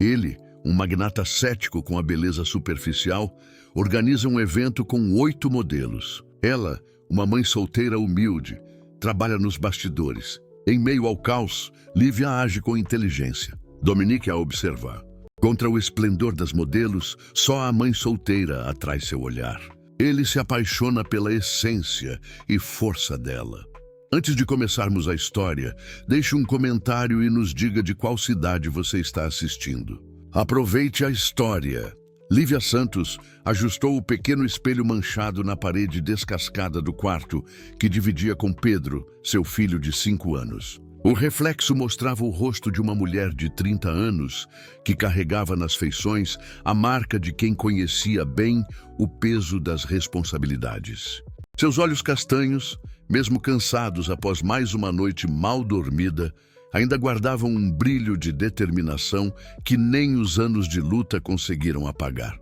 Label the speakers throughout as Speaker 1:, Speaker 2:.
Speaker 1: Ele, um magnata cético com a beleza superficial, organiza um evento com 8 modelos. Ela, uma mãe solteira humilde, trabalha nos bastidores. Em meio ao caos, Lívia age com inteligência. Dominique a observar. Contra o esplendor das modelos, só a mãe solteira atrai seu olhar. Ele se apaixona pela essência e força dela. Antes de começarmos a história, deixe um comentário e nos diga de qual cidade você está assistindo. Aproveite a história. Lívia Santos ajustou o pequeno espelho manchado na parede descascada do quarto que dividia com Pedro, seu filho de 5 anos. O reflexo mostrava o rosto de uma mulher de 30 anos que carregava nas feições a marca de quem conhecia bem o peso das responsabilidades. Seus olhos castanhos, mesmo cansados após mais uma noite mal dormida, ainda guardavam um brilho de determinação que nem os anos de luta conseguiram apagar.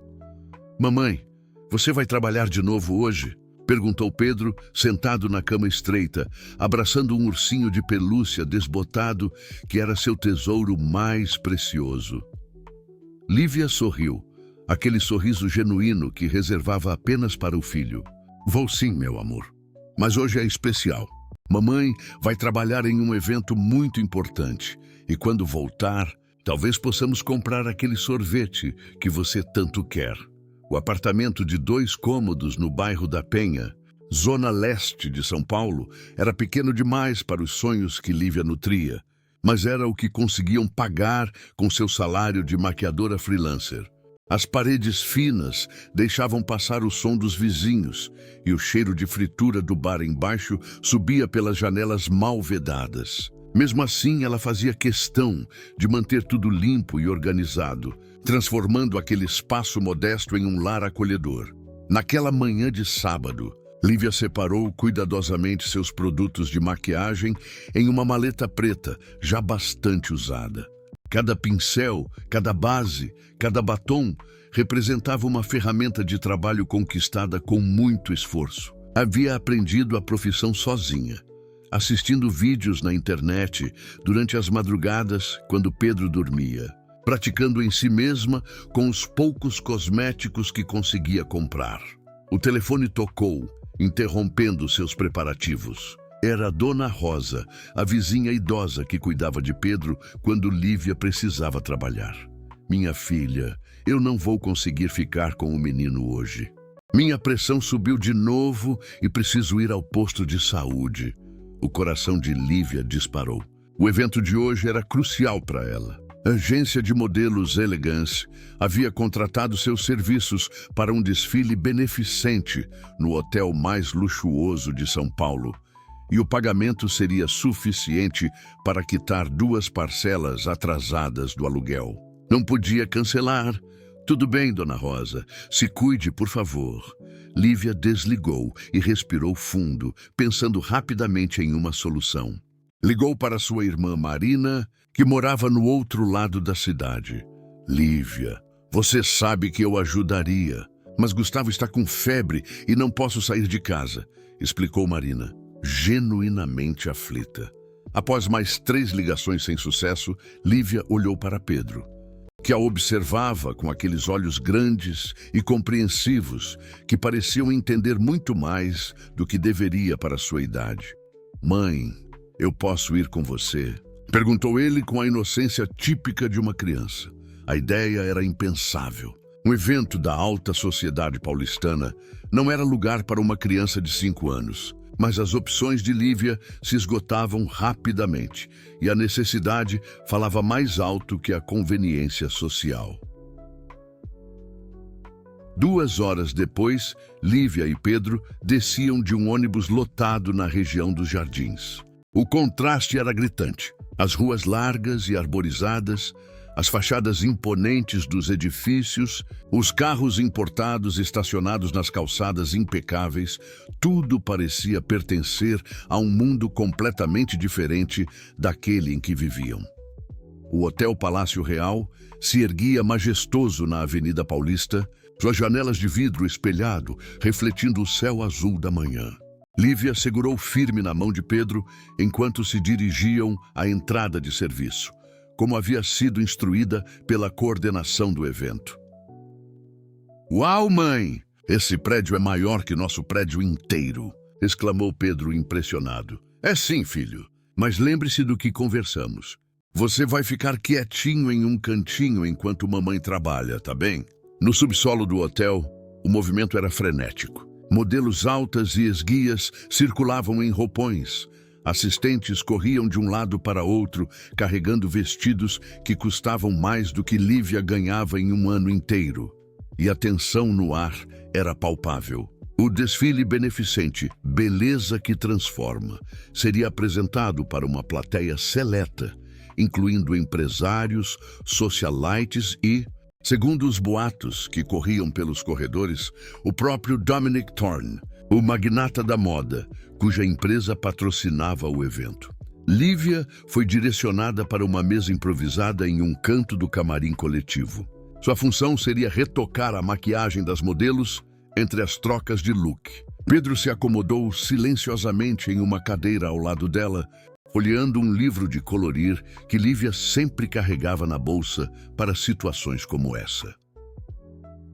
Speaker 1: "Mamãe, você vai trabalhar de novo hoje?" perguntou Pedro, sentado na cama estreita, abraçando um ursinho de pelúcia desbotado que era seu tesouro mais precioso. Lívia sorriu, aquele sorriso genuíno que reservava apenas para o filho. "Vou sim, meu amor. Mas hoje é especial. Mamãe vai trabalhar em um evento muito importante e quando voltar, talvez possamos comprar aquele sorvete que você tanto quer." O apartamento de 2 cômodos no bairro da Penha, zona leste de São Paulo, era pequeno demais para os sonhos que Lívia nutria, mas era o que conseguiam pagar com seu salário de maquiadora freelancer. As paredes finas deixavam passar o som dos vizinhos e o cheiro de fritura do bar embaixo subia pelas janelas mal vedadas. Mesmo assim, ela fazia questão de manter tudo limpo e organizado, transformando aquele espaço modesto em um lar acolhedor. Naquela manhã de sábado, Lívia separou cuidadosamente seus produtos de maquiagem em uma maleta preta, já bastante usada. Cada pincel, cada base, cada batom representava uma ferramenta de trabalho conquistada com muito esforço. Havia aprendido a profissão sozinha, assistindo vídeos na internet durante as madrugadas quando Pedro dormia, praticando em si mesma com os poucos cosméticos que conseguia comprar. O telefone tocou, interrompendo seus preparativos. Era a Dona Rosa, a vizinha idosa que cuidava de Pedro quando Lívia precisava trabalhar. "Minha filha, eu não vou conseguir ficar com o menino hoje. Minha pressão subiu de novo e preciso ir ao posto de saúde." O coração de Lívia disparou. O evento de hoje era crucial para ela. A agência de modelos Elegance havia contratado seus serviços para um desfile beneficente no hotel mais luxuoso de São Paulo. E o pagamento seria suficiente para quitar 2 parcelas atrasadas do aluguel. Não podia cancelar. "Tudo bem, Dona Rosa. Se cuide, por favor." Lívia desligou e respirou fundo, pensando rapidamente em uma solução. Ligou para sua irmã Marina, que morava no outro lado da cidade. "Lívia, você sabe que eu ajudaria, mas Gustavo está com febre e não posso sair de casa", explicou Marina, genuinamente aflita. Após mais 3 ligações sem sucesso, Lívia olhou para Pedro, que a observava com aqueles olhos grandes e compreensivos que pareciam entender muito mais do que deveria para sua idade. "Mãe, eu posso ir com você?" perguntou ele com a inocência típica de uma criança. A ideia era impensável. Um evento da alta sociedade paulistana não era lugar para uma criança de 5 anos. Mas as opções de Lívia se esgotavam rapidamente e a necessidade falava mais alto que a conveniência social. 2 horas depois, Lívia e Pedro desciam de um ônibus lotado na região dos Jardins. O contraste era gritante. As ruas largas e arborizadas, as fachadas imponentes dos edifícios, os carros importados estacionados nas calçadas impecáveis, tudo parecia pertencer a um mundo completamente diferente daquele em que viviam. O Hotel Palácio Real se erguia majestoso na Avenida Paulista, suas janelas de vidro espelhado refletindo o céu azul da manhã. Lívia segurou firme na mão de Pedro enquanto se dirigiam à entrada de serviço, como havia sido instruída pela coordenação do evento. "Uau, mãe! Esse prédio é maior que nosso prédio inteiro!" exclamou Pedro impressionado. "É sim, filho, mas lembre-se do que conversamos. Você vai ficar quietinho em um cantinho enquanto mamãe trabalha, tá bem?" No subsolo do hotel, o movimento era frenético. Modelos altas e esguias circulavam em roupões. Assistentes corriam de um lado para outro, carregando vestidos que custavam mais do que Lívia ganhava em um ano inteiro. E a tensão no ar era palpável. O desfile beneficente Beleza que Transforma seria apresentado para uma plateia seleta, incluindo empresários, socialites e, segundo os boatos que corriam pelos corredores, o próprio Dominic Thorne, o magnata da moda, cuja empresa patrocinava o evento. Lívia foi direcionada para uma mesa improvisada em um canto do camarim coletivo. Sua função seria retocar a maquiagem das modelos entre as trocas de look. Pedro se acomodou silenciosamente em uma cadeira ao lado dela, folheando um livro de colorir que Lívia sempre carregava na bolsa para situações como essa.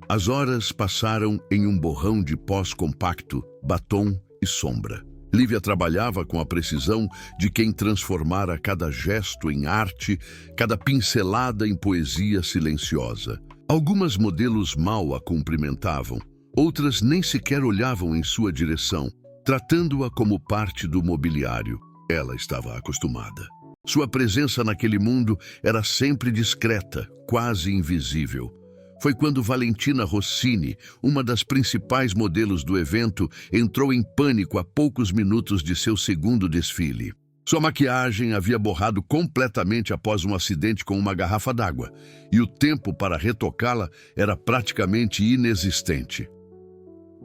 Speaker 1: As horas passaram em um borrão de pós compacto, batom e sombra. Lívia trabalhava com a precisão de quem transformara cada gesto em arte, cada pincelada em poesia silenciosa. Algumas modelos mal a cumprimentavam, outras nem sequer olhavam em sua direção, tratando-a como parte do mobiliário. Ela estava acostumada. Sua presença naquele mundo era sempre discreta, quase invisível. Foi quando Valentina Rossini, uma das principais modelos do evento, entrou em pânico a poucos minutos de seu segundo desfile. Sua maquiagem havia borrado completamente após um acidente com uma garrafa d'água, e o tempo para retocá-la era praticamente inexistente.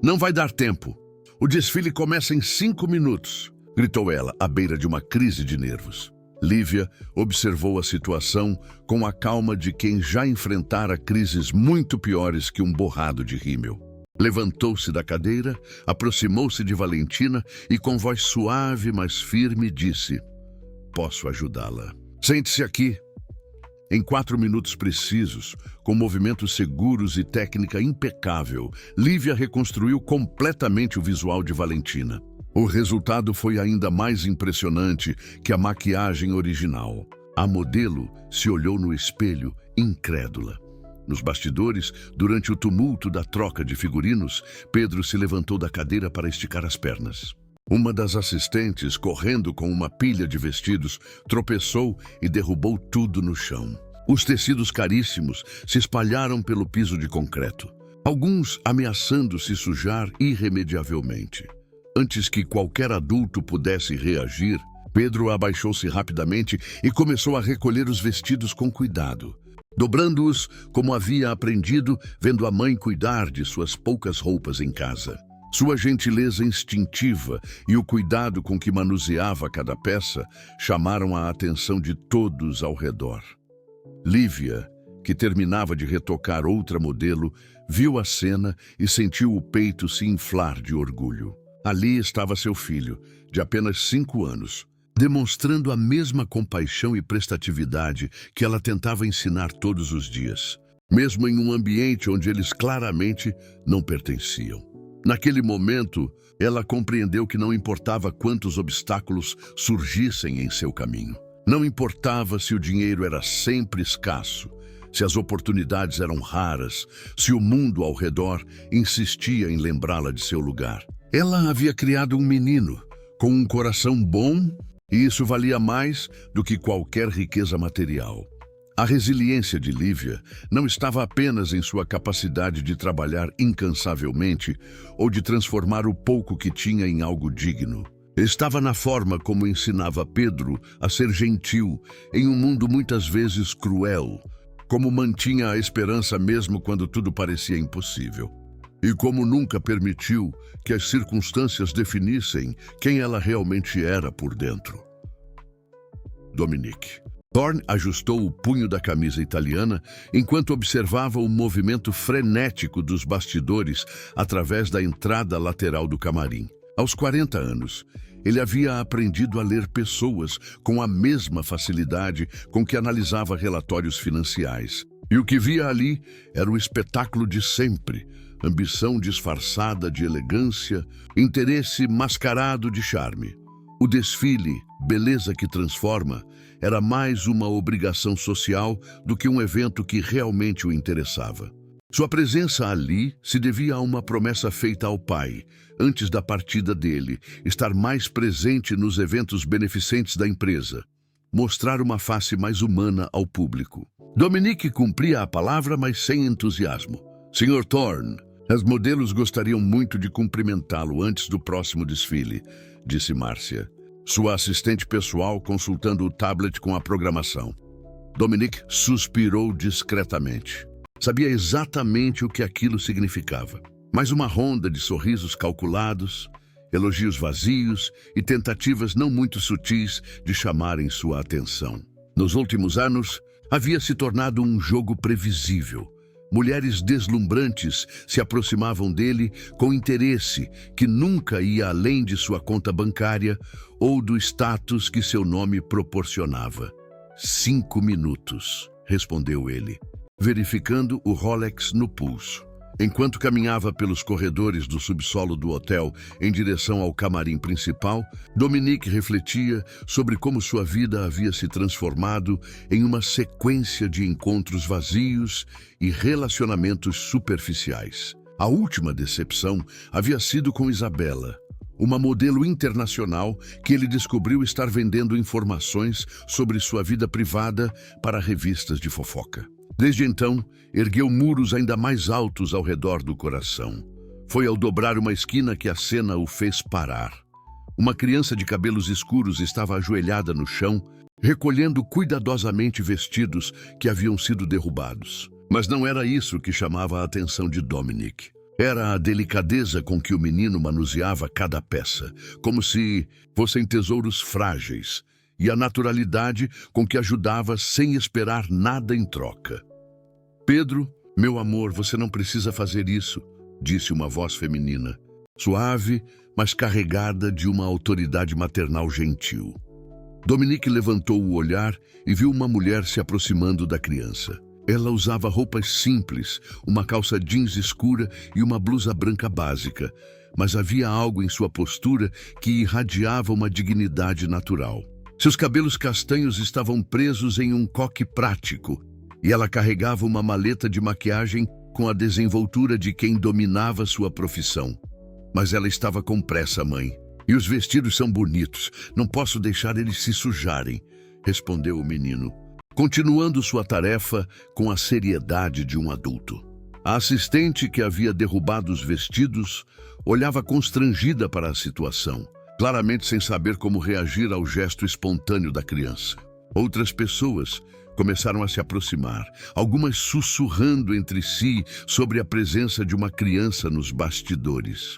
Speaker 1: "Não vai dar tempo. O desfile começa em 5 minutos", gritou ela, à beira de uma crise de nervos. Lívia observou a situação com a calma de quem já enfrentara crises muito piores que um borrado de rímel. Levantou-se da cadeira, aproximou-se de Valentina e, com voz suave, mas firme, disse: "Posso ajudá-la. Sente-se aqui." Em 4 minutos precisos, com movimentos seguros e técnica impecável, Lívia reconstruiu completamente o visual de Valentina. O resultado foi ainda mais impressionante que a maquiagem original. A modelo se olhou no espelho, incrédula. Nos bastidores, durante o tumulto da troca de figurinos, Pedro se levantou da cadeira para esticar as pernas. Uma das assistentes, correndo com uma pilha de vestidos, tropeçou e derrubou tudo no chão. Os tecidos caríssimos se espalharam pelo piso de concreto, alguns ameaçando se sujar irremediavelmente. Antes que qualquer adulto pudesse reagir, Pedro abaixou-se rapidamente e começou a recolher os vestidos com cuidado, dobrando-os como havia aprendido vendo a mãe cuidar de suas poucas roupas em casa. Sua gentileza instintiva e o cuidado com que manuseava cada peça chamaram a atenção de todos ao redor. Lívia, que terminava de retocar outra modelo, viu a cena e sentiu o peito se inflar de orgulho. Ali estava seu filho, de apenas 5 anos, demonstrando a mesma compaixão e prestatividade que ela tentava ensinar todos os dias, mesmo em um ambiente onde eles claramente não pertenciam. Naquele momento, ela compreendeu que não importava quantos obstáculos surgissem em seu caminho. Não importava se o dinheiro era sempre escasso, se as oportunidades eram raras, se o mundo ao redor insistia em lembrá-la de seu lugar. Ela havia criado um menino com um coração bom e isso valia mais do que qualquer riqueza material. A resiliência de Lívia não estava apenas em sua capacidade de trabalhar incansavelmente ou de transformar o pouco que tinha em algo digno. Estava na forma como ensinava Pedro a ser gentil em um mundo muitas vezes cruel, como mantinha a esperança mesmo quando tudo parecia impossível. E como nunca permitiu que as circunstâncias definissem quem ela realmente era por dentro. Dominic. Thorne ajustou o punho da camisa italiana enquanto observava o movimento frenético dos bastidores através da entrada lateral do camarim. Aos 40 anos, Ele havia aprendido a ler pessoas com a mesma facilidade com que analisava relatórios financiais. E o que via ali era o espetáculo de sempre: ambição disfarçada de elegância, interesse mascarado de charme. O desfile, beleza que transforma, era mais uma obrigação social do que um evento que realmente o interessava. Sua presença ali se devia a uma promessa feita ao pai, antes da partida dele, estar mais presente nos eventos beneficentes da empresa, mostrar uma face mais humana ao público. Dominique cumpria a palavra, mas sem entusiasmo. Sr. Thorne, as modelos gostariam muito de cumprimentá-lo antes do próximo desfile, disse Márcia, sua assistente pessoal consultando o tablet com a programação. Dominique suspirou discretamente. Sabia exatamente o que aquilo significava. Mais uma ronda de sorrisos calculados, elogios vazios e tentativas não muito sutis de chamarem sua atenção. Nos últimos anos, havia se tornado um jogo previsível. Mulheres deslumbrantes se aproximavam dele com interesse que nunca ia além de sua conta bancária ou do status que seu nome proporcionava. 5 minutos, respondeu ele, verificando o Rolex no pulso. Enquanto caminhava pelos corredores do subsolo do hotel em direção ao camarim principal, Dominique refletia sobre como sua vida havia se transformado em uma sequência de encontros vazios e relacionamentos superficiais. A última decepção havia sido com Isabela, uma modelo internacional que ele descobriu estar vendendo informações sobre sua vida privada para revistas de fofoca. Desde então, ergueu muros ainda mais altos ao redor do coração. Foi ao dobrar uma esquina que a cena o fez parar. Uma criança de cabelos escuros estava ajoelhada no chão, recolhendo cuidadosamente vestidos que haviam sido derrubados. Mas não era isso que chamava a atenção de Dominique. Era a delicadeza com que o menino manuseava cada peça, como se fossem tesouros frágeis, e a naturalidade com que ajudava sem esperar nada em troca. Pedro, meu amor, você não precisa fazer isso, disse uma voz feminina, suave, mas carregada de uma autoridade maternal gentil. Dominique levantou o olhar e viu uma mulher se aproximando da criança. Ela usava roupas simples, uma calça jeans escura e uma blusa branca básica, mas havia algo em sua postura que irradiava uma dignidade natural. Seus cabelos castanhos estavam presos em um coque prático, e ela carregava uma maleta de maquiagem com a desenvoltura de quem dominava sua profissão. Mas ela estava com pressa, mãe. E os vestidos são bonitos, não posso deixar eles se sujarem, respondeu o menino, continuando sua tarefa com a seriedade de um adulto. A assistente que havia derrubado os vestidos olhava constrangida para a situação, claramente sem saber como reagir ao gesto espontâneo da criança. Outras pessoas começaram a se aproximar, algumas sussurrando entre si sobre a presença de uma criança nos bastidores.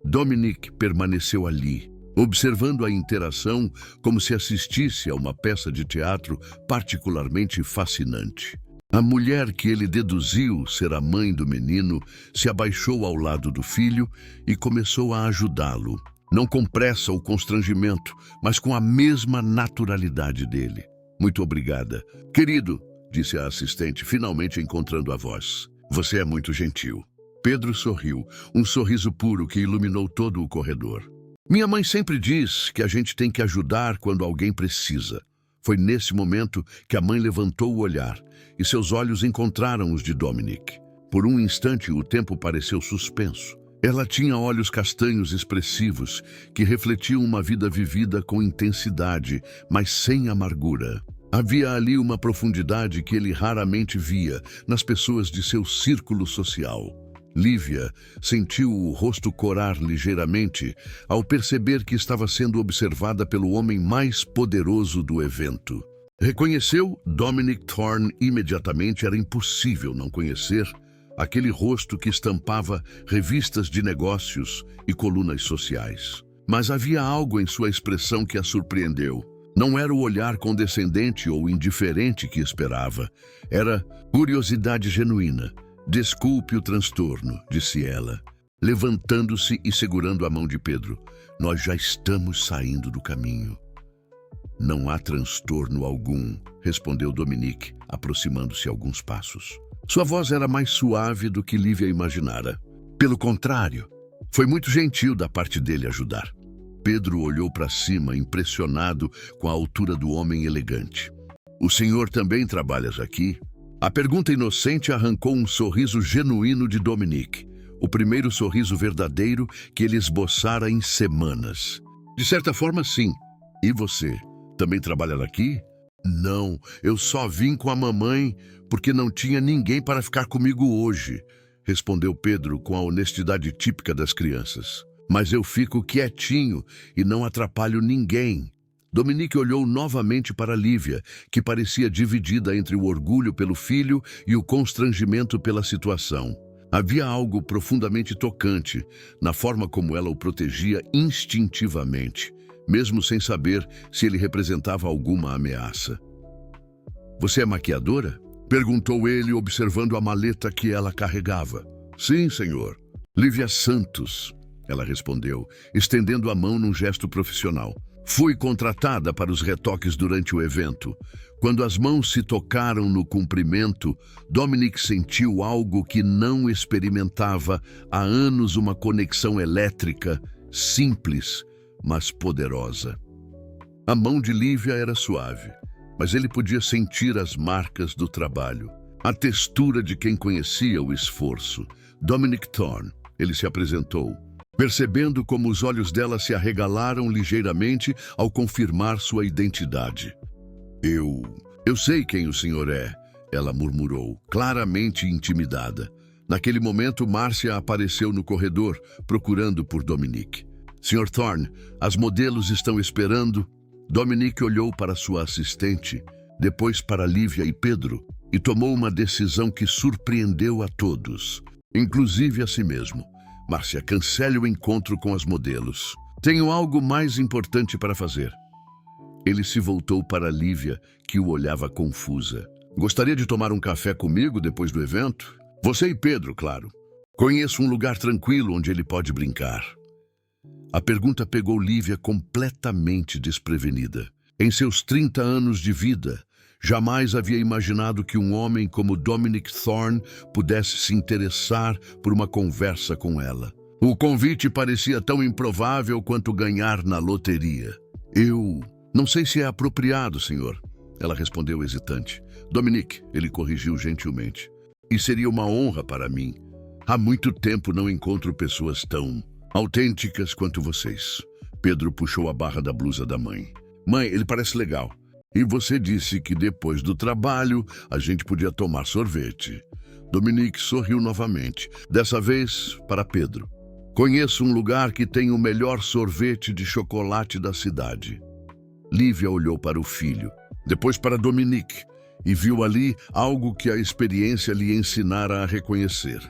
Speaker 1: Dominique permaneceu ali, observando a interação como se assistisse a uma peça de teatro particularmente fascinante. A mulher que ele deduziu ser a mãe do menino se abaixou ao lado do filho e começou a ajudá-lo. Não com pressa ou constrangimento, mas com a mesma naturalidade dele. Muito obrigada. Querido, disse a assistente, finalmente encontrando a voz. Você é muito gentil. Pedro sorriu, um sorriso puro que iluminou todo o corredor. Minha mãe sempre diz que a gente tem que ajudar quando alguém precisa. Foi nesse momento que a mãe levantou o olhar e seus olhos encontraram os de Dominique. Por um instante, o tempo pareceu suspenso. Ela tinha olhos castanhos expressivos que refletiam uma vida vivida com intensidade, mas sem amargura. Havia ali uma profundidade que ele raramente via nas pessoas de seu círculo social. Lívia sentiu o rosto corar ligeiramente ao perceber que estava sendo observada pelo homem mais poderoso do evento. Reconheceu Dominique Thorne imediatamente. Era impossível não conhecer aquele rosto que estampava revistas de negócios e colunas sociais. Mas havia algo em sua expressão que a surpreendeu. Não era o olhar condescendente ou indiferente que esperava. Era curiosidade genuína. Desculpe o transtorno, disse ela. levantando-se e segurando a mão de Pedro. Nós já estamos saindo do caminho. Não há transtorno algum, respondeu Dominique, aproximando-se alguns passos. Sua voz era mais suave do que Lívia imaginara. Pelo contrário, foi muito gentil da parte dele ajudar. Pedro olhou para cima, impressionado com a altura do homem elegante. O senhor também trabalha aqui? A pergunta inocente arrancou um sorriso genuíno de Dominique, o primeiro sorriso verdadeiro que ele esboçara em semanas. De certa forma, sim. E você? Também trabalha aqui? Não, eu só vim com a mamãe porque não tinha ninguém para ficar comigo hoje, respondeu Pedro com a honestidade típica das crianças. Mas eu fico quietinho e não atrapalho ninguém. Dominique olhou novamente para Lívia, que parecia dividida entre o orgulho pelo filho e o constrangimento pela situação. Havia algo profundamente tocante na forma como ela o protegia instintivamente, mesmo sem saber se ele representava alguma ameaça. Você é maquiadora? Perguntou ele, observando a maleta que ela carregava. Sim, senhor. Lívia Santos, ela respondeu, estendendo a mão num gesto profissional. Fui contratada para os retoques durante o evento. Quando as mãos se tocaram no comprimento, Dominique sentiu algo que não experimentava há anos, uma conexão elétrica, simples, mas poderosa. A mão de Lívia era suave, mas ele podia sentir as marcas do trabalho, a textura de quem conhecia o esforço. Dominique Thorne, ele se apresentou, percebendo como os olhos dela se arregalaram ligeiramente ao confirmar sua identidade. Eu sei quem o senhor é, ela murmurou, claramente intimidada. Naquele momento, Márcia apareceu no corredor, procurando por Dominique. Sr. Thorne, as modelos estão esperando. Dominique olhou para sua assistente, depois para Lívia e Pedro, e tomou uma decisão que surpreendeu a todos, inclusive a si mesmo. Márcia, cancele o encontro com as modelos. Tenho algo mais importante para fazer. Ele se voltou para Lívia, que o olhava confusa. Gostaria de tomar um café comigo depois do evento? Você e Pedro, claro. Conheço um lugar tranquilo onde ele pode brincar. A pergunta pegou Lívia completamente desprevenida. Em seus 30 anos de vida, jamais havia imaginado que um homem como Dominique Thorne pudesse se interessar por uma conversa com ela. O convite parecia tão improvável quanto ganhar na loteria. Não sei se é apropriado, senhor, ela respondeu hesitante. Dominique, ele corrigiu gentilmente. E seria uma honra para mim. Há muito tempo não encontro pessoas tão autênticas quanto vocês. Pedro puxou a barra da blusa da mãe. Mãe, ele parece legal. E você disse que depois do trabalho a gente podia tomar sorvete. Dominique sorriu novamente, dessa vez para Pedro. Conheço um lugar que tem o melhor sorvete de chocolate da cidade. Lívia olhou para o filho, depois para Dominique, e viu ali algo que a experiência lhe ensinara a reconhecer: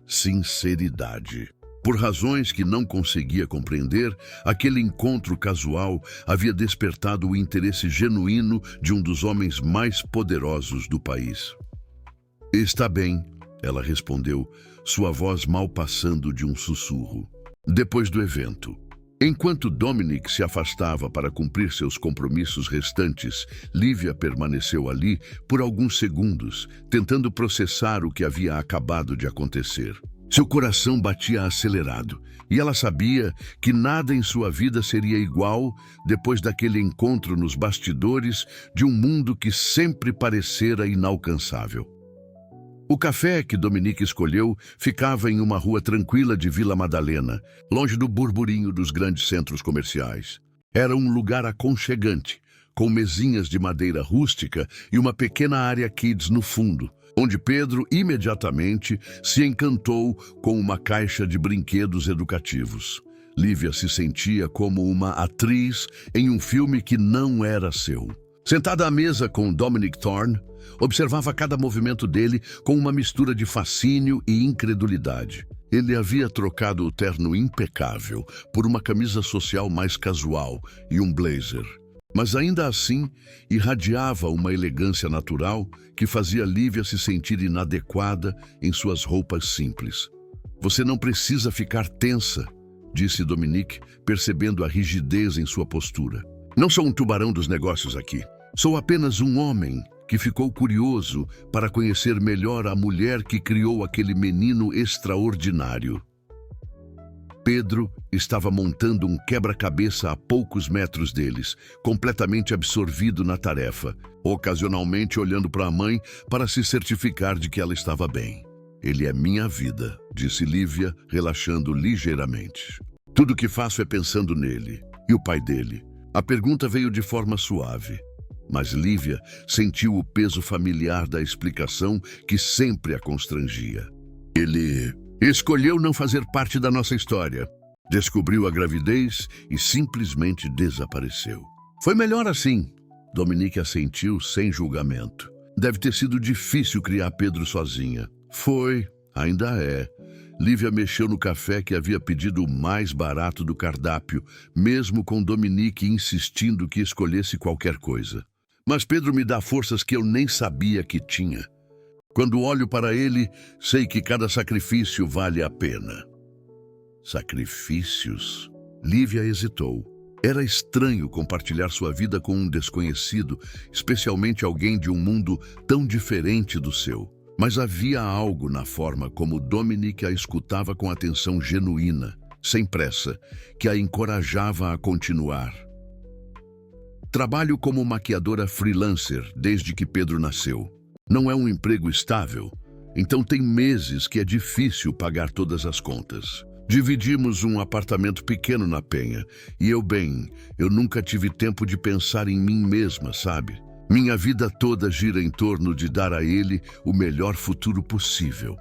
Speaker 1: sinceridade. Por razões que não conseguia compreender, aquele encontro casual havia despertado o interesse genuíno de um dos homens mais poderosos do país. Está bem, ela respondeu, sua voz mal passando de um sussurro. Depois do evento, enquanto Dominique se afastava para cumprir seus compromissos restantes, Lívia permaneceu ali por alguns segundos, tentando processar o que havia acabado de acontecer. Seu coração batia acelerado, e ela sabia que nada em sua vida seria igual depois daquele encontro nos bastidores de um mundo que sempre parecera inalcançável. O café que Dominique escolheu ficava em uma rua tranquila de Vila Madalena, longe do burburinho dos grandes centros comerciais. Era um lugar aconchegante, com mesinhas de madeira rústica e uma pequena área kids no fundo, onde Pedro imediatamente se encantou com uma caixa de brinquedos educativos. Lívia se sentia como uma atriz em um filme que não era seu. Sentada à mesa com Dominique Thorne, observava cada movimento dele com uma mistura de fascínio e incredulidade. Ele havia trocado o terno impecável por uma camisa social mais casual e um blazer. Mas ainda assim, irradiava uma elegância natural que fazia Lívia se sentir inadequada em suas roupas simples. Você não precisa ficar tensa, disse Dominique, percebendo a rigidez em sua postura. Não sou um tubarão dos negócios aqui. Sou apenas um homem que ficou curioso para conhecer melhor a mulher que criou aquele menino extraordinário. Pedro estava montando um quebra-cabeça a poucos metros deles, completamente absorvido na tarefa, ocasionalmente olhando para a mãe para se certificar de que ela estava bem. Ele é minha vida, disse Lívia, relaxando ligeiramente. Tudo o que faço é pensando nele. E o pai dele? A pergunta veio de forma suave, mas Lívia sentiu o peso familiar da explicação que sempre a constrangia. Ele escolheu não fazer parte da nossa história. Descobriu a gravidez e simplesmente desapareceu. Foi melhor assim. Dominique assentiu sem julgamento. Deve ter sido difícil criar Pedro sozinha. Foi, ainda é. Lívia mexeu no café que havia pedido o mais barato do cardápio, mesmo com Dominique insistindo que escolhesse qualquer coisa. Mas Pedro me dá forças que eu nem sabia que tinha. Quando olho para ele, sei que cada sacrifício vale a pena. Sacrifícios? Lívia hesitou. Era estranho compartilhar sua vida com um desconhecido, especialmente alguém de um mundo tão diferente do seu. Mas havia algo na forma como Dominique a escutava com atenção genuína, sem pressa, que a encorajava a continuar. Trabalho como maquiadora freelancer desde que Pedro nasceu. Não é um emprego estável, então tem meses que é difícil pagar todas as contas. Dividimos um apartamento pequeno na Penha e eu nunca tive tempo de pensar em mim mesma, sabe? Minha vida toda gira em torno de dar a ele o melhor futuro possível.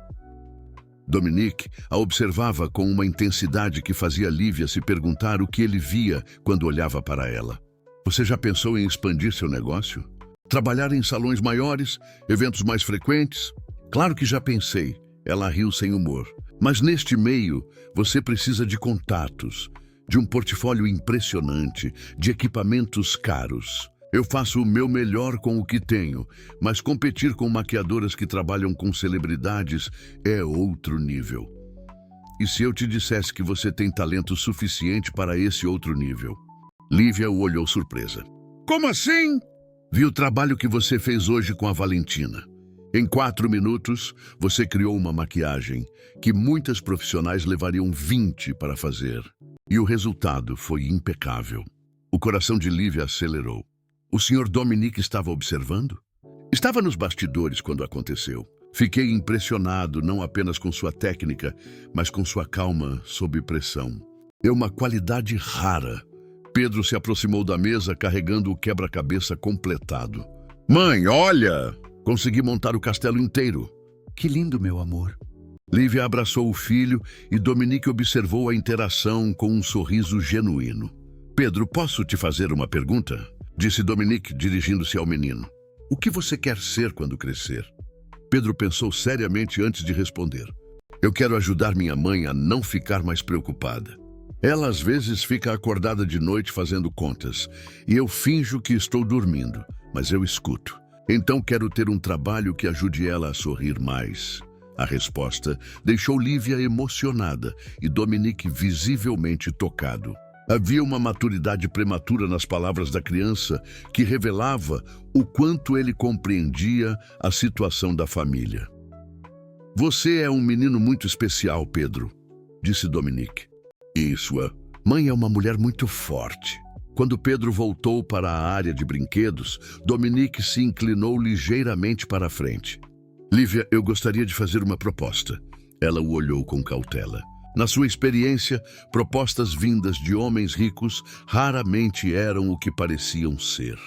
Speaker 1: Dominique a observava com uma intensidade que fazia Lívia se perguntar o que ele via quando olhava para ela. Você já pensou em expandir seu negócio? Trabalhar em salões maiores, eventos mais frequentes? Claro que já pensei. Ela riu sem humor. Mas neste meio, você precisa de contatos, de um portfólio impressionante, de equipamentos caros. Eu faço o meu melhor com o que tenho, mas competir com maquiadoras que trabalham com celebridades é outro nível. E se eu te dissesse que você tem talento suficiente para esse outro nível? Lívia o olhou surpresa. Como assim? Vi o trabalho que você fez hoje com a Valentina. Em 4 minutos, você criou uma maquiagem que muitas profissionais levariam 20 para fazer. E o resultado foi impecável. O coração de Lívia acelerou. O Sr. Dominique estava observando? Estava nos bastidores quando aconteceu. Fiquei impressionado não apenas com sua técnica, mas com sua calma sob pressão. É uma qualidade rara. Pedro se aproximou da mesa carregando o quebra-cabeça completado. Mãe, olha! Consegui montar o castelo inteiro.
Speaker 2: Que lindo, meu amor.
Speaker 1: Lívia abraçou o filho e Dominique observou a interação com um sorriso genuíno. Pedro, posso te fazer uma pergunta? Disse Dominique, dirigindo-se ao menino. O que você quer ser quando crescer? Pedro pensou seriamente antes de responder. Eu quero ajudar minha mãe a não ficar mais preocupada. Ela às vezes fica acordada de noite fazendo contas, e eu finjo que estou dormindo, mas eu escuto. Então quero ter um trabalho que ajude ela a sorrir mais. A resposta deixou Lívia emocionada e Dominique visivelmente tocado. Havia uma maturidade prematura nas palavras da criança que revelava o quanto ele compreendia a situação da família. Você é um menino muito especial, Pedro, disse Dominique. E sua mãe é uma mulher muito forte. Quando Pedro voltou para a área de brinquedos, Dominique se inclinou ligeiramente para a frente. Lívia, eu gostaria de fazer uma proposta. Ela o olhou com cautela. Na sua experiência, propostas vindas de homens ricos raramente eram o que pareciam ser.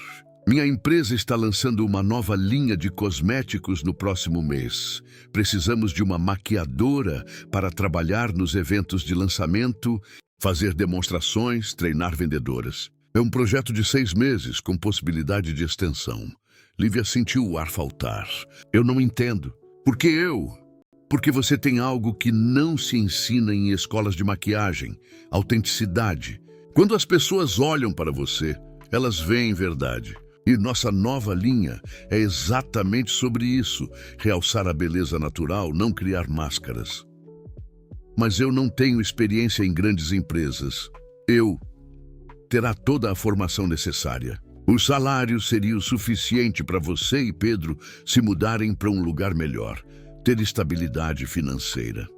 Speaker 1: Minha empresa está lançando uma nova linha de cosméticos no próximo mês. Precisamos de uma maquiadora para trabalhar nos eventos de lançamento, fazer demonstrações, treinar vendedoras. É um projeto de 6 meses, com possibilidade de extensão. Lívia sentiu o ar faltar. Eu não entendo. Por que eu? Porque você tem algo que não se ensina em escolas de maquiagem, autenticidade. Quando as pessoas olham para você, elas veem verdade. E nossa nova linha é exatamente sobre isso, realçar a beleza natural, não criar máscaras. mas eu não tenho experiência em grandes empresas. Terá toda a formação necessária. O salário seria o suficiente para você e Pedro se mudarem para um lugar melhor, ter estabilidade financeira.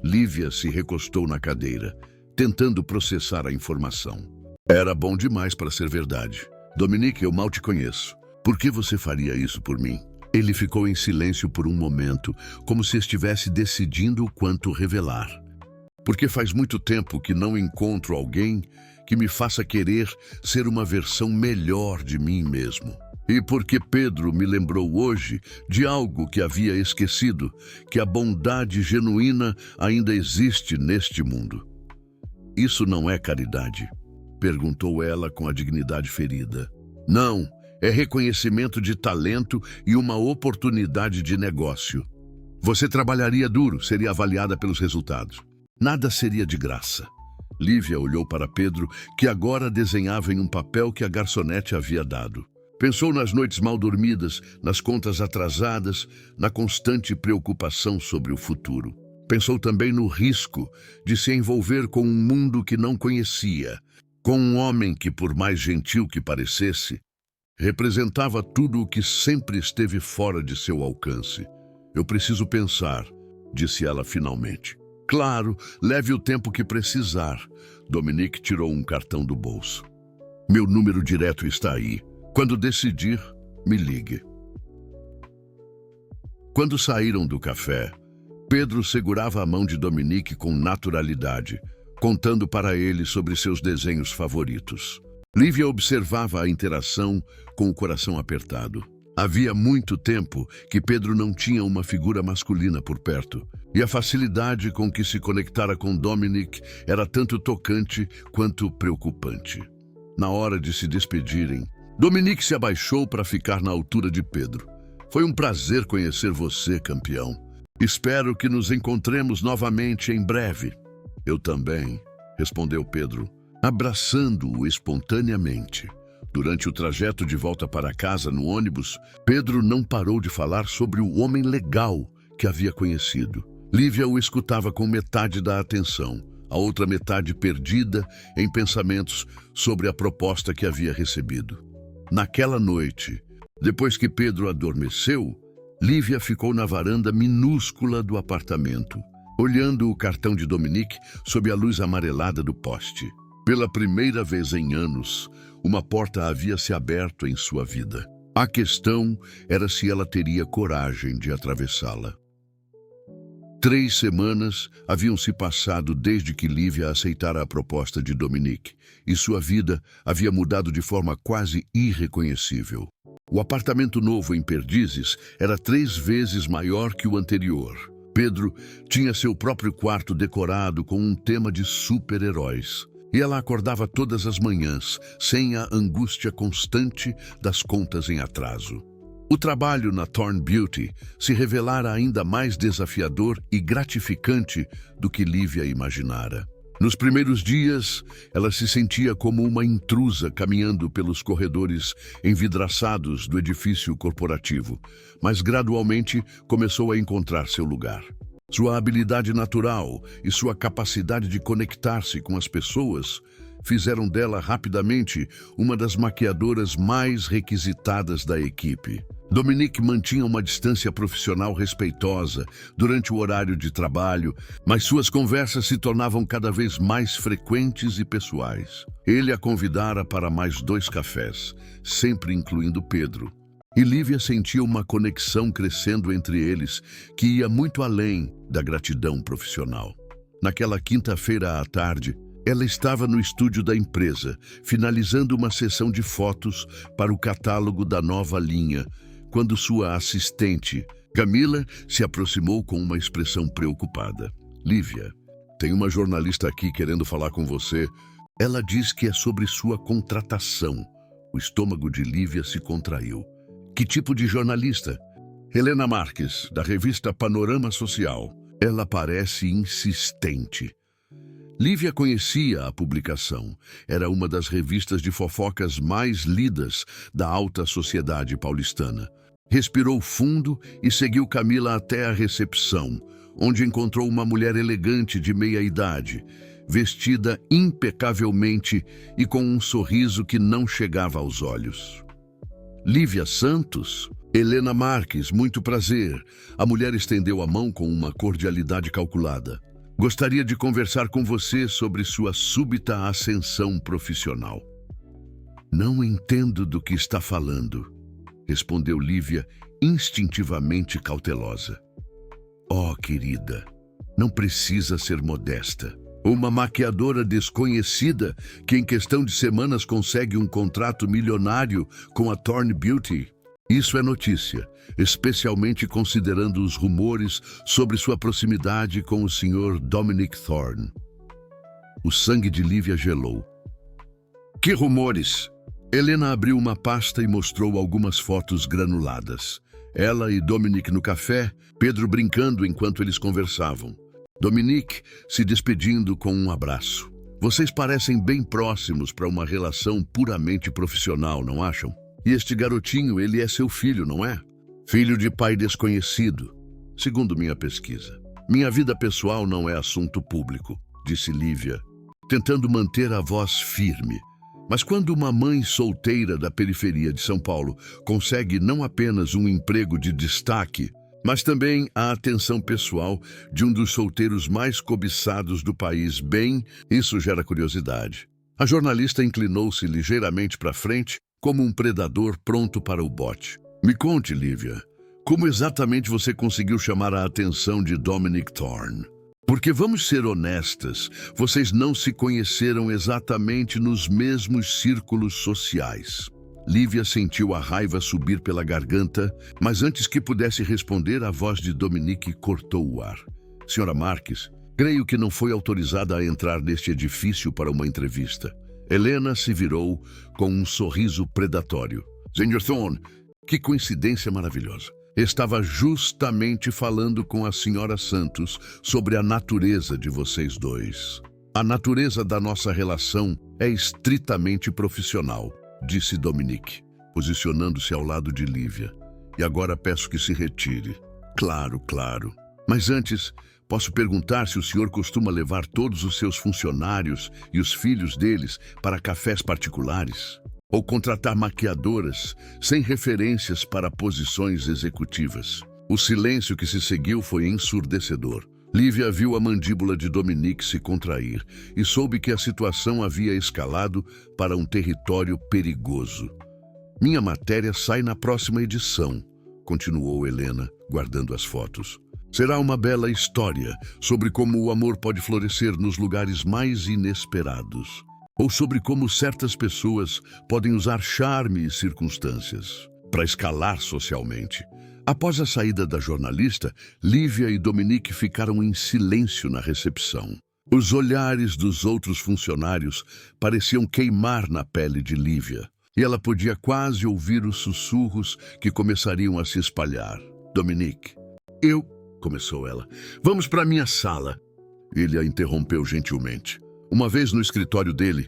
Speaker 1: Lívia se recostou na cadeira, tentando processar a informação. Era bom demais para ser verdade. Dominique, eu mal te conheço. Por que você faria isso por mim? Ele ficou em silêncio por um momento, como se estivesse decidindo quanto revelar. Porque faz muito tempo que não encontro alguém que me faça querer ser uma versão melhor de mim mesmo. E porque Pedro me lembrou hoje de algo que havia esquecido, que a bondade genuína ainda existe neste mundo. Isso não é caridade? Perguntou ela com a dignidade ferida. Não, é reconhecimento de talento e uma oportunidade de negócio. Você trabalharia duro, seria avaliada pelos resultados. Nada seria de graça. Lívia olhou para Pedro, que agora desenhava em um papel que a garçonete havia dado. Pensou nas noites mal dormidas, nas contas atrasadas, na constante preocupação sobre o futuro. Pensou também no risco de se envolver com um mundo que não conhecia, com um homem que, por mais gentil que parecesse, representava tudo o que sempre esteve fora de seu alcance. Eu preciso pensar, disse ela finalmente. Claro, leve o tempo que precisar. Dominique tirou um cartão do bolso. Meu número direto está aí. Quando decidir, me ligue. Quando saíram do café, Pedro segurava a mão de Dominique com naturalidade, contando para ele sobre seus desenhos favoritos. Lívia observava a interação com o coração apertado. Havia muito tempo que Pedro não tinha uma figura masculina por perto, e a facilidade com que se conectara com Dominique era tanto tocante quanto preocupante. Na hora de se despedirem, Dominique se abaixou para ficar na altura de Pedro. Foi um prazer conhecer você, campeão. Espero que nos encontremos novamente em breve. Eu também, respondeu Pedro, abraçando-o espontaneamente. Durante o trajeto de volta para casa no ônibus, Pedro não parou de falar sobre o homem legal que havia conhecido. Lívia o escutava com metade da atenção, a outra metade perdida em pensamentos sobre a proposta que havia recebido. Naquela noite, depois que Pedro adormeceu, Lívia ficou na varanda minúscula do apartamento, olhando o cartão de Dominique sob a luz amarelada do poste. Pela primeira vez em anos, uma porta havia se aberto em sua vida. A questão era se ela teria coragem de atravessá-la. 3 semanas haviam se passado desde que Lívia aceitara a proposta de Dominique, e sua vida havia mudado de forma quase irreconhecível. O apartamento novo em Perdizes era 3 vezes maior que o anterior. Pedro tinha seu próprio quarto decorado com um tema de super-heróis. E ela acordava todas as manhãs, sem a angústia constante das contas em atraso. O trabalho na Thorn Beauty se revelara ainda mais desafiador e gratificante do que Lívia imaginara. Nos primeiros dias, ela se sentia como uma intrusa caminhando pelos corredores envidraçados do edifício corporativo, mas gradualmente começou a encontrar seu lugar. Sua habilidade natural e sua capacidade de conectar-se com as pessoas fizeram dela rapidamente uma das maquiadoras mais requisitadas da equipe. Dominique mantinha uma distância profissional respeitosa durante o horário de trabalho, mas suas conversas se tornavam cada vez mais frequentes e pessoais. Ele a convidara para mais 2 cafés, sempre incluindo Pedro. E Lívia sentia uma conexão crescendo entre eles que ia muito além da gratidão profissional. Naquela quinta-feira à tarde, ela estava no estúdio da empresa, finalizando uma sessão de fotos para o catálogo da nova linha, quando sua assistente, Camila, se aproximou com uma expressão preocupada. Lívia, tem uma jornalista aqui querendo falar com você. Ela diz que é sobre sua contratação. O estômago de Lívia se contraiu. Que tipo de jornalista? Helena Marques, da revista Panorama Social. Ela parece insistente. Lívia conhecia a publicação. Era uma das revistas de fofocas mais lidas da alta sociedade paulistana. Respirou fundo e seguiu Camila até a recepção, onde encontrou uma mulher elegante de meia-idade, vestida impecavelmente e com um sorriso que não chegava aos olhos. Lívia Santos? Helena Marques, muito prazer. A mulher estendeu a mão com uma cordialidade calculada. Gostaria de conversar com você sobre sua súbita ascensão profissional. Não entendo do que está falando, respondeu Lívia, instintivamente cautelosa. Oh, querida, não precisa ser modesta. Uma maquiadora desconhecida que em questão de semanas consegue um contrato milionário com a Thorne Beauty. Isso é notícia, especialmente considerando os rumores sobre sua proximidade com o Sr. Dominic Thorne. O sangue de Lívia gelou. Que rumores? Helena abriu uma pasta e mostrou algumas fotos granuladas. Ela e Dominic no café, Pedro brincando enquanto eles conversavam. Dominic se despedindo com um abraço. Vocês parecem bem próximos para uma relação puramente profissional, não acham? E este garotinho, ele é seu filho, não é? Filho de pai desconhecido, segundo minha pesquisa. Minha vida pessoal não é assunto público, disse Lívia, tentando manter a voz firme. Mas quando uma mãe solteira da periferia de São Paulo consegue não apenas um emprego de destaque, mas também a atenção pessoal de um dos solteiros mais cobiçados do país, bem, isso gera curiosidade. A jornalista inclinou-se ligeiramente para frente, como um predador pronto para o bote. Me conte, Lívia, como exatamente você conseguiu chamar a atenção de Dominic Thorne? Porque, vamos ser honestas, vocês não se conheceram exatamente nos mesmos círculos sociais. Lívia sentiu a raiva subir pela garganta, mas antes que pudesse responder, a voz de Dominic cortou o ar. Senhora Marques, creio que não foi autorizada a entrar neste edifício para uma entrevista. Helena se virou com um sorriso predatório. Sr. Thorne, que coincidência maravilhosa. Estava justamente falando com a senhora Santos sobre a natureza de vocês dois. A natureza da nossa relação é estritamente profissional, disse Dominic, posicionando-se ao lado de Lívia. E agora peço que se retire. Claro, claro. Mas antes, posso perguntar se o senhor costuma levar todos os seus funcionários e os filhos deles para cafés particulares? Ou contratar maquiadoras sem referências para posições executivas? O silêncio que se seguiu foi ensurdecedor. Lívia viu a mandíbula de Dominic se contrair e soube que a situação havia escalado para um território perigoso. Minha matéria sai na próxima edição, continuou Helena, guardando as fotos. Será uma bela história sobre como o amor pode florescer nos lugares mais inesperados, ou sobre como certas pessoas podem usar charme e circunstâncias para escalar socialmente. Após a saída da jornalista, Lívia e Dominic ficaram em silêncio na recepção. Os olhares dos outros funcionários pareciam queimar na pele de Lívia, e ela podia quase ouvir os sussurros que começariam a se espalhar. Dominic, começou ela. Vamos para minha sala. Ele a interrompeu gentilmente. Uma vez no escritório dele,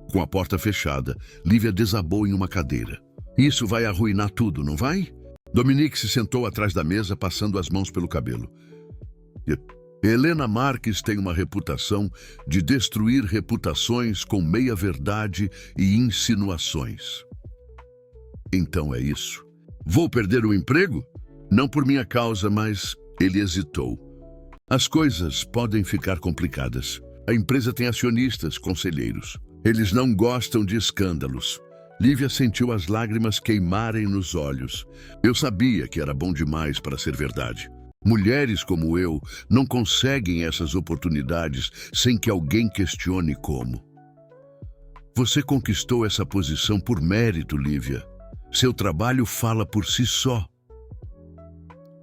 Speaker 1: com a porta fechada, Lívia desabou em uma cadeira. Isso vai arruinar tudo, não vai? Dominic se sentou atrás da mesa, passando as mãos pelo cabelo. Helena Marques tem uma reputação de destruir reputações com meia-verdade e insinuações. Então é isso. Vou perder o emprego? Não por minha causa, mas... Ele hesitou. As coisas podem ficar complicadas. A empresa tem acionistas, conselheiros. Eles não gostam de escândalos. Lívia sentiu as lágrimas queimarem nos olhos. Eu sabia que era bom demais para ser verdade. Mulheres como eu não conseguem essas oportunidades sem que alguém questione como. Você conquistou essa posição por mérito, Lívia. Seu trabalho fala por si só.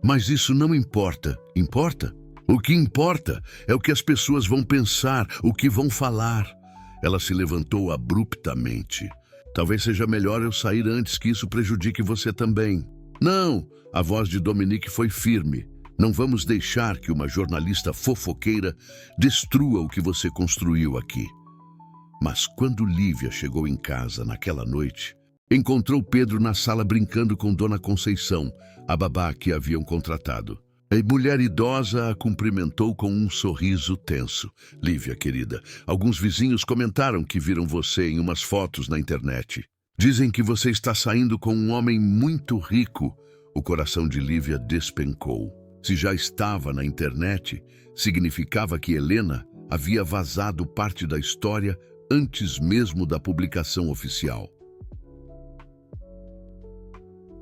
Speaker 1: Mas isso não importa. Importa? O que importa é o que as pessoas vão pensar, o que vão falar. Ela se levantou abruptamente. Talvez seja melhor eu sair antes que isso prejudique você também. Não! A voz de Dominic foi firme. Não vamos deixar que uma jornalista fofoqueira destrua o que você construiu aqui. Mas quando Lívia chegou em casa naquela noite, encontrou Pedro na sala brincando com Dona Conceição, a babá que haviam contratado. A mulher idosa a cumprimentou com um sorriso tenso. Lívia, querida, alguns vizinhos comentaram que viram você em umas fotos na internet. Dizem que você está saindo com um homem muito rico. O coração de Lívia despencou. Se já estava na internet, significava que Helena havia vazado parte da história antes mesmo da publicação oficial.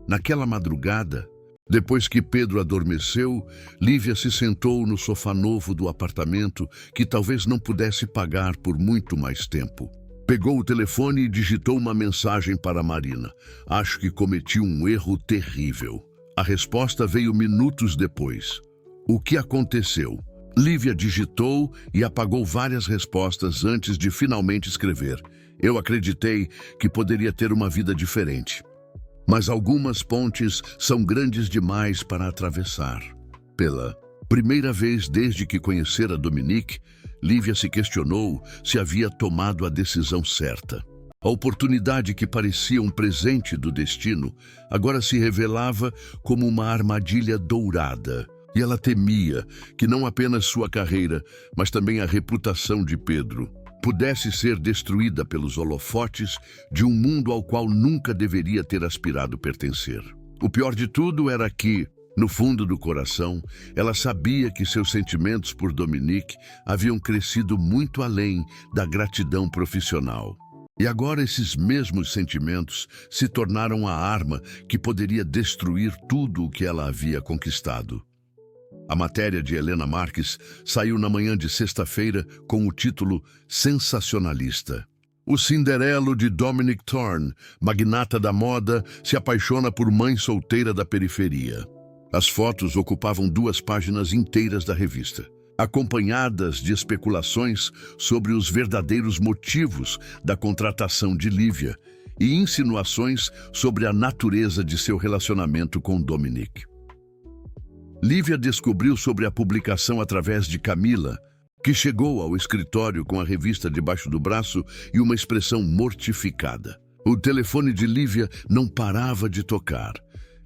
Speaker 1: Naquela madrugada, depois que Pedro adormeceu, Lívia se sentou no sofá novo do apartamento que talvez não pudesse pagar por muito mais tempo. Pegou o telefone e digitou uma mensagem para Marina. Acho que cometi um erro terrível. A resposta veio minutos depois. O que aconteceu? Lívia digitou e apagou várias respostas antes de finalmente escrever. Eu acreditei que poderia ter uma vida diferente. Mas algumas pontes são grandes demais para atravessar. Pela primeira vez desde que conhecera Dominique, Lívia se questionou se havia tomado a decisão certa. A oportunidade que parecia um presente do destino agora se revelava como uma armadilha dourada. E ela temia que não apenas sua carreira, mas também a reputação de Pedro pudesse ser destruída pelos holofotes de um mundo ao qual nunca deveria ter aspirado pertencer. O pior de tudo era que, no fundo do coração, ela sabia que seus sentimentos por Dominique haviam crescido muito além da gratidão profissional. E agora esses mesmos sentimentos se tornaram a arma que poderia destruir tudo o que ela havia conquistado. A matéria de Helena Marques saiu na manhã de sexta-feira com o título sensacionalista. O Cinderelo de Dominique Thorne, magnata da moda, se apaixona por mãe solteira da periferia. As fotos ocupavam 2 páginas inteiras da revista, acompanhadas de especulações sobre os verdadeiros motivos da contratação de Lívia e insinuações sobre a natureza de seu relacionamento com Dominique. Lívia descobriu sobre a publicação através de Camila, que chegou ao escritório com a revista debaixo do braço e uma expressão mortificada. O telefone de Lívia não parava de tocar.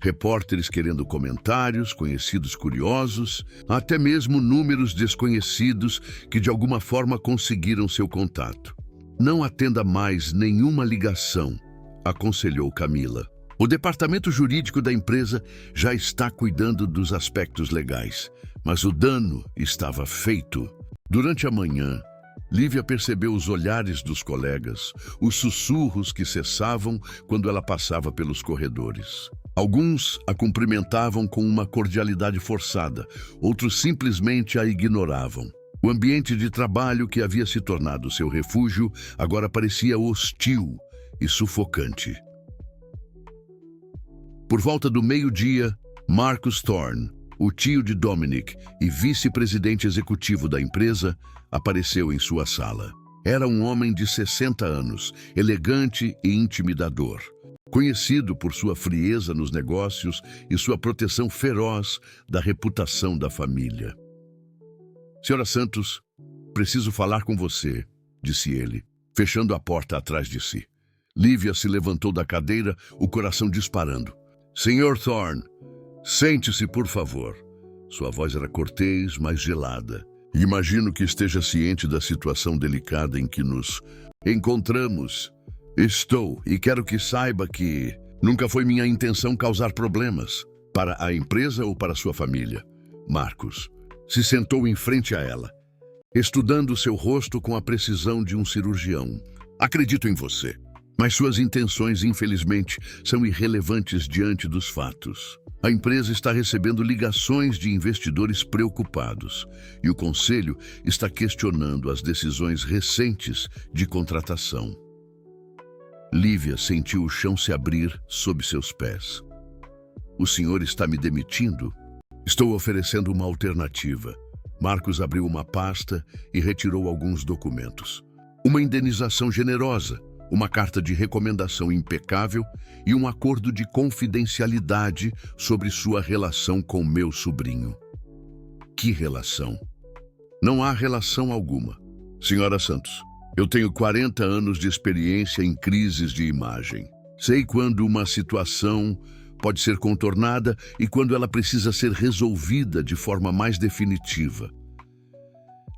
Speaker 1: Repórteres querendo comentários, conhecidos curiosos, até mesmo números desconhecidos que de alguma forma conseguiram seu contato. Não atenda mais nenhuma ligação, aconselhou Camila. O departamento jurídico da empresa já está cuidando dos aspectos legais, mas o dano estava feito. Durante a manhã, Lívia percebeu os olhares dos colegas, os sussurros que cessavam quando ela passava pelos corredores. Alguns a cumprimentavam com uma cordialidade forçada, outros simplesmente a ignoravam. O ambiente de trabalho que havia se tornado seu refúgio agora parecia hostil e sufocante. Por volta do meio-dia, Marcus Thorne, o tio de Dominique e vice-presidente executivo da empresa, apareceu em sua sala. Era um homem de 60 anos, elegante e intimidador, conhecido por sua frieza nos negócios e sua proteção feroz da reputação da família. Senhora Santos, preciso falar com você, disse ele, fechando a porta atrás de si. Lívia se levantou da cadeira, o coração disparando. Senhor Thorne, sente-se, por favor. Sua voz era cortês, mas gelada. Imagino que esteja ciente da situação delicada em que nos encontramos. Estou, e quero que saiba que nunca foi minha intenção causar problemas, para a empresa ou para sua família. Marcus se sentou em frente a ela, estudando seu rosto com a precisão de um cirurgião. Acredito em você. Mas suas intenções, infelizmente, são irrelevantes diante dos fatos. A empresa está recebendo ligações de investidores preocupados e o conselho está questionando as decisões recentes de contratação. Lívia sentiu o chão se abrir sob seus pés. O senhor está me demitindo? Estou oferecendo uma alternativa. Marcos abriu uma pasta e retirou alguns documentos. Uma indenização generosa, uma carta de recomendação impecável e um acordo de confidencialidade sobre sua relação com meu sobrinho. Que relação? Não há relação alguma. Senhora Santos, eu tenho 40 anos de experiência em crises de imagem. Sei quando uma situação pode ser contornada e quando ela precisa ser resolvida de forma mais definitiva.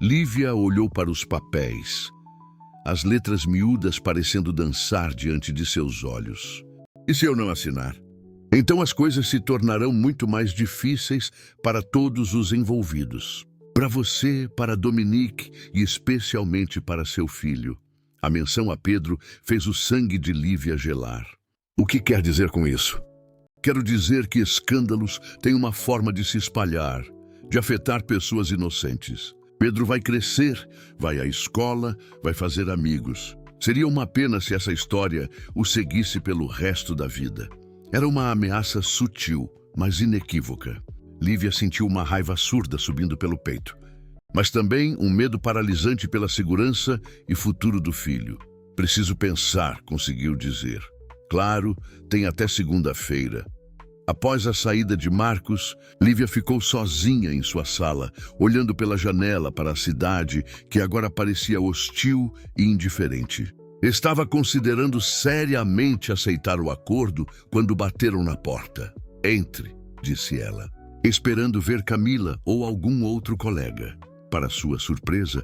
Speaker 1: Lívia olhou para os papéis, as letras miúdas parecendo dançar diante de seus olhos. E se eu não assinar? Então as coisas se tornarão muito mais difíceis para todos os envolvidos. Para você, para Dominique e especialmente para seu filho. A menção a Pedro fez o sangue de Lívia gelar. O que quer dizer com isso? Quero dizer que escândalos têm uma forma de se espalhar, de afetar pessoas inocentes. Pedro vai crescer, vai à escola, vai fazer amigos. Seria uma pena se essa história o seguisse pelo resto da vida. Era uma ameaça sutil, mas inequívoca. Lívia sentiu uma raiva surda subindo pelo peito, mas também um medo paralisante pela segurança e futuro do filho. Preciso pensar, conseguiu dizer. Claro, tem até segunda-feira. Após a saída de Marcos, Lívia ficou sozinha em sua sala, olhando pela janela para a cidade que agora parecia hostil e indiferente. Estava considerando seriamente aceitar o acordo quando bateram na porta. Entre, disse ela, esperando ver Camila ou algum outro colega. Para sua surpresa,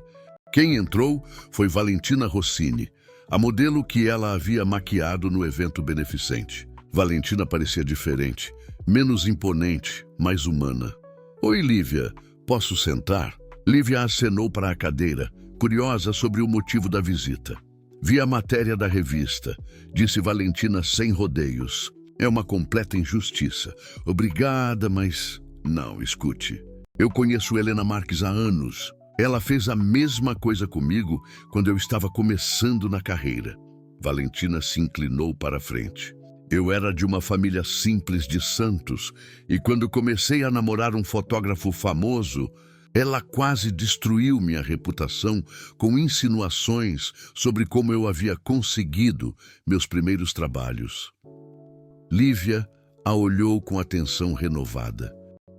Speaker 1: quem entrou foi Valentina Rossini, a modelo que ela havia maquiado no evento beneficente. Valentina parecia diferente, menos imponente, mais humana. Oi, Lívia, posso sentar? Lívia acenou para a cadeira, curiosa sobre o motivo da visita. Vi a matéria da revista, disse Valentina sem rodeios. É uma completa injustiça. Obrigada, mas... Não, escute. Eu conheço Helena Marques há anos. Ela fez a mesma coisa comigo quando eu estava começando na carreira. Valentina se inclinou para a frente. Eu era de uma família simples de Santos e quando comecei a namorar um fotógrafo famoso, ela quase destruiu minha reputação com insinuações sobre como eu havia conseguido meus primeiros trabalhos. Lívia a olhou com atenção renovada.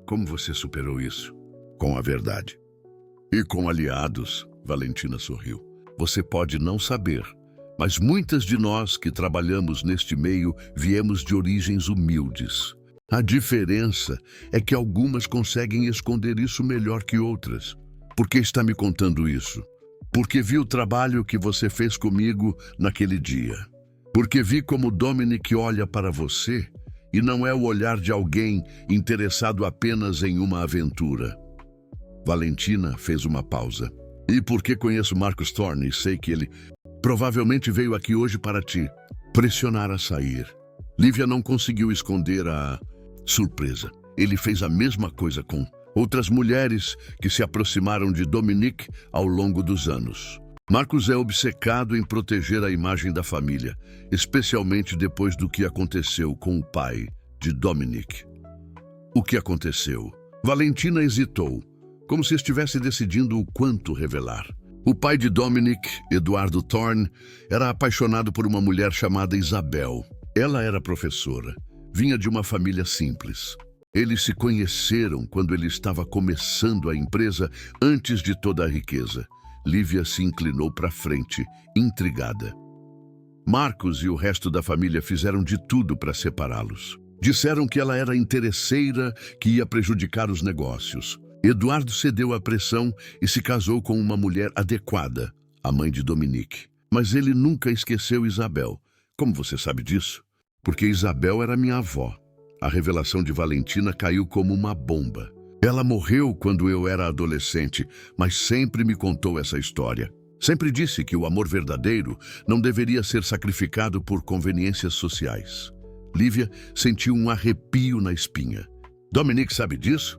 Speaker 1: Como você superou isso? Com a verdade. E com aliados, Valentina sorriu. Você pode não saber, mas muitas de nós que trabalhamos neste meio viemos de origens humildes. A diferença é que algumas conseguem esconder isso melhor que outras. Por que está me contando isso? Porque vi o trabalho que você fez comigo naquele dia. Porque vi como Dominique olha para você e não é o olhar de alguém interessado apenas em uma aventura. Valentina fez uma pausa. E porque conheço Marcus Thorne e sei que ele provavelmente veio aqui hoje para te pressionar a sair. Lívia não conseguiu esconder a surpresa. Ele fez a mesma coisa com outras mulheres que se aproximaram de Dominique ao longo dos anos. Marcus é obcecado em proteger a imagem da família, especialmente depois do que aconteceu com o pai de Dominique. O que aconteceu? Valentina hesitou, como se estivesse decidindo o quanto revelar. O pai de Dominique, Eduardo Thorne, era apaixonado por uma mulher chamada Isabel. Ela era professora, vinha de uma família simples. Eles se conheceram quando ele estava começando a empresa antes de toda a riqueza. Lívia se inclinou para frente, intrigada. Marcos e o resto da família fizeram de tudo para separá-los. Disseram que ela era interesseira, que ia prejudicar os negócios. Eduardo cedeu à pressão e se casou com uma mulher adequada, a mãe de Dominique. Mas ele nunca esqueceu Isabel. Como você sabe disso? Porque Isabel era minha avó. A revelação de Valentina caiu como uma bomba. Ela morreu quando eu era adolescente, mas sempre me contou essa história. Sempre disse que o amor verdadeiro não deveria ser sacrificado por conveniências sociais. Lívia sentiu um arrepio na espinha. Dominique sabe disso?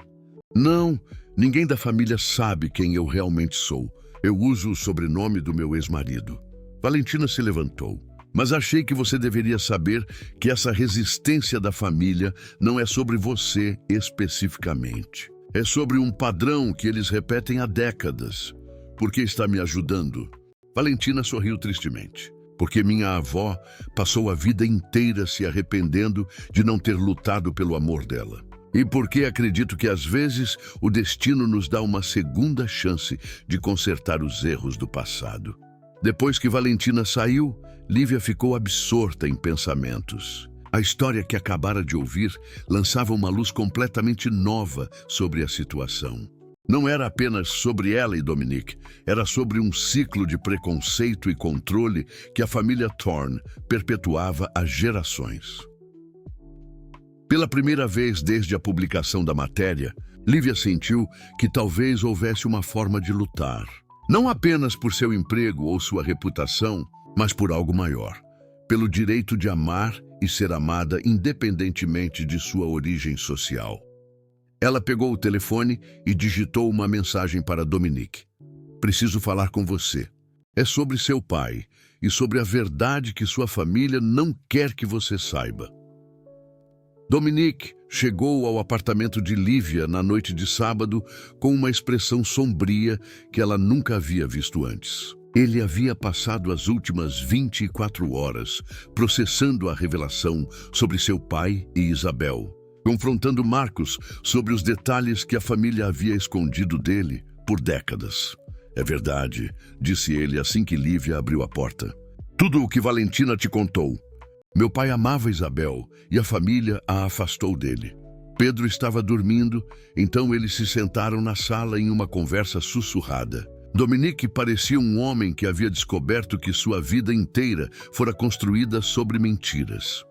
Speaker 1: Não, ninguém da família sabe quem eu realmente sou. Eu uso o sobrenome do meu ex-marido. Valentina se levantou. Mas achei que você deveria saber que essa resistência da família não é sobre você especificamente. É sobre um padrão que eles repetem há décadas. Por que está me ajudando? Valentina sorriu tristemente. Porque minha avó passou a vida inteira se arrependendo de não ter lutado pelo amor dela. E porque acredito que às vezes o destino nos dá uma segunda chance de consertar os erros do passado. Depois que Valentina saiu, Lívia ficou absorta em pensamentos. A história que acabara de ouvir lançava uma luz completamente nova sobre a situação. Não era apenas sobre ela e Dominique, era sobre um ciclo de preconceito e controle que a família Thorne perpetuava há gerações. Pela primeira vez desde a publicação da matéria, Lívia sentiu que talvez houvesse uma forma de lutar. Não apenas por seu emprego ou sua reputação, mas por algo maior. Pelo direito de amar e ser amada independentemente de sua origem social. Ela pegou o telefone e digitou uma mensagem para Dominique. Preciso falar com você. É sobre seu pai e sobre a verdade que sua família não quer que você saiba. Dominique chegou ao apartamento de Lívia na noite de sábado com uma expressão sombria que ela nunca havia visto antes. Ele havia passado as últimas 24 horas processando a revelação sobre seu pai e Isabel, confrontando Marcos sobre os detalhes que a família havia escondido dele por décadas. É verdade, disse ele assim que Lívia abriu a porta. Tudo o que Valentina te contou. Meu pai amava Isabel e a família a afastou dele. Pedro estava dormindo, então eles se sentaram na sala em uma conversa sussurrada. Dominique parecia um homem que havia descoberto que sua vida inteira fora construída sobre mentiras.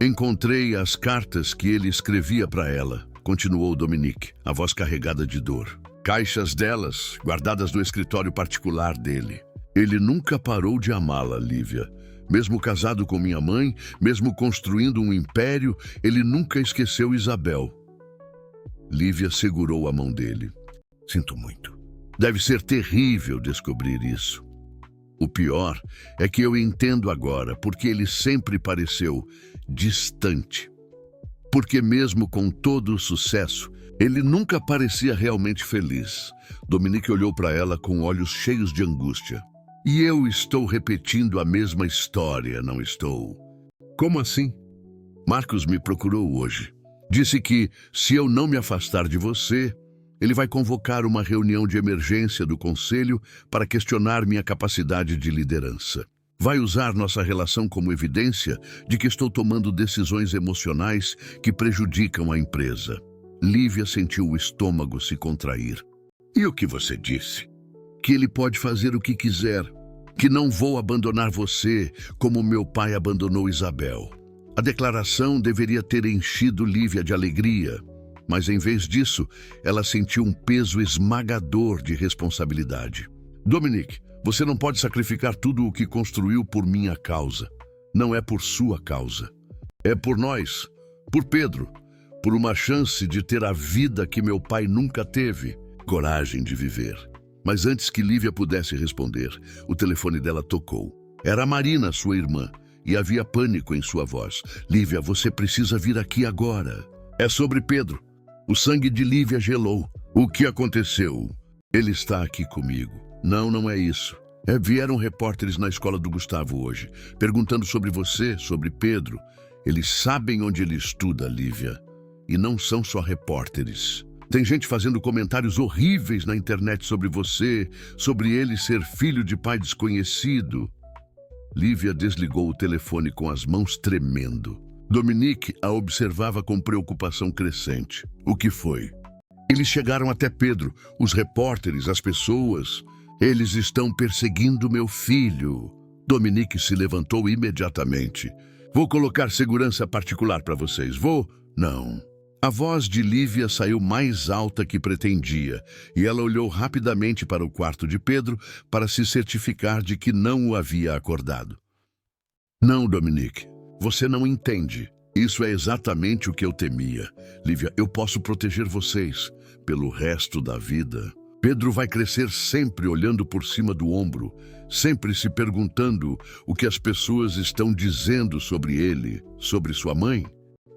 Speaker 1: Encontrei as cartas que ele escrevia para ela, continuou Dominique, a voz carregada de dor. Caixas delas, guardadas no escritório particular dele. Ele nunca parou de amá-la, Lívia. Mesmo casado com minha mãe, mesmo construindo um império, ele nunca esqueceu Isabel. Lívia segurou a mão dele. Sinto muito. Deve ser terrível descobrir isso. O pior é que eu entendo agora porque ele sempre pareceu distante. Porque mesmo com todo o sucesso, ele nunca parecia realmente feliz. Dominique olhou para ela com olhos cheios de angústia. E eu estou repetindo a mesma história, não estou? Como assim? Marcos me procurou hoje. Disse que, se eu não me afastar de você, ele vai convocar uma reunião de emergência do conselho para questionar minha capacidade de liderança. Vai usar nossa relação como evidência de que estou tomando decisões emocionais que prejudicam a empresa. Lívia sentiu o estômago se contrair. E o que você disse? Que ele pode fazer o que quiser, que não vou abandonar você como meu pai abandonou Isabel. A declaração deveria ter enchido Lívia de alegria, mas em vez disso, ela sentiu um peso esmagador de responsabilidade. Dominique, você não pode sacrificar tudo o que construiu por minha causa. Não é por sua causa. É por nós, por Pedro, por uma chance de ter a vida que meu pai nunca teve, coragem de viver. Mas antes que Lívia pudesse responder, o telefone dela tocou. Era a Marina, sua irmã, e havia pânico em sua voz. Lívia, você precisa vir aqui agora. É sobre Pedro. O sangue de Lívia gelou. O que aconteceu? Ele está aqui comigo. Não, não é isso. Vieram repórteres na escola do Gustavo hoje, perguntando sobre você, sobre Pedro. Eles sabem onde ele estuda, Lívia. E não são só repórteres. Tem gente fazendo comentários horríveis na internet sobre você, sobre ele ser filho de pai desconhecido. Lívia desligou o telefone com as mãos tremendo. Dominique a observava com preocupação crescente. O que foi? Eles chegaram até Pedro, os repórteres, as pessoas. Eles estão perseguindo meu filho. Dominique se levantou imediatamente. Vou colocar segurança particular para vocês. Vou? Não. A voz de Lívia saiu mais alta que pretendia, e ela olhou rapidamente para o quarto de Pedro para se certificar de que não o havia acordado. Não, Dominique, você não entende. Isso é exatamente o que eu temia. Lívia, eu posso proteger vocês pelo resto da vida. Pedro vai crescer sempre olhando por cima do ombro, sempre se perguntando o que as pessoas estão dizendo sobre ele, sobre sua mãe.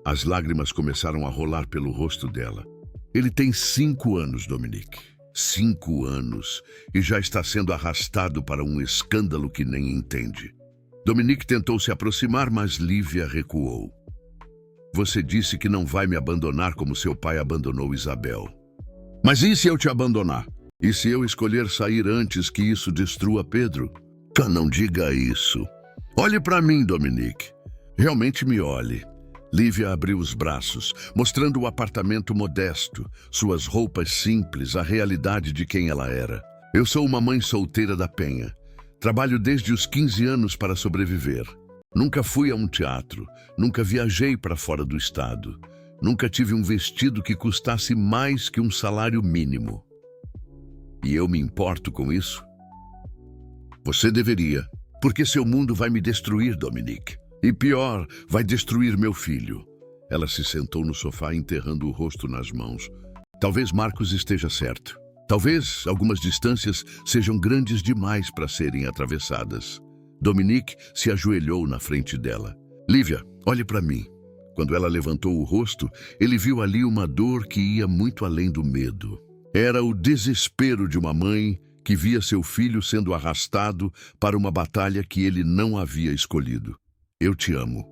Speaker 1: As lágrimas começaram a rolar pelo rosto dela. Ele tem 5 anos, Dominique. 5 anos. E já está sendo arrastado para um escândalo que nem entende. Dominique tentou se aproximar, mas Lívia recuou. Você disse que não vai me abandonar como seu pai abandonou Isabel. Mas e se eu te abandonar? E se eu escolher sair antes que isso destrua Pedro? Não diga isso. Olhe para mim, Dominique. Realmente me olhe. Lívia abriu os braços, mostrando o apartamento modesto, suas roupas simples, a realidade de quem ela era. Eu sou uma mãe solteira da Penha. Trabalho desde os 15 anos para sobreviver. Nunca fui a um teatro, nunca viajei para fora do estado. Nunca tive um vestido que custasse mais que um salário mínimo. E eu me importo com isso? Você deveria, porque seu mundo vai me destruir, Dominique. E pior, vai destruir meu filho. Ela se sentou no sofá, enterrando o rosto nas mãos. Talvez Marcos esteja certo. Talvez algumas distâncias sejam grandes demais para serem atravessadas. Dominique se ajoelhou na frente dela. Lívia, olhe para mim. Quando ela levantou o rosto, ele viu ali uma dor que ia muito além do medo. Era o desespero de uma mãe que via seu filho sendo arrastado para uma batalha que ele não havia escolhido. Eu te amo,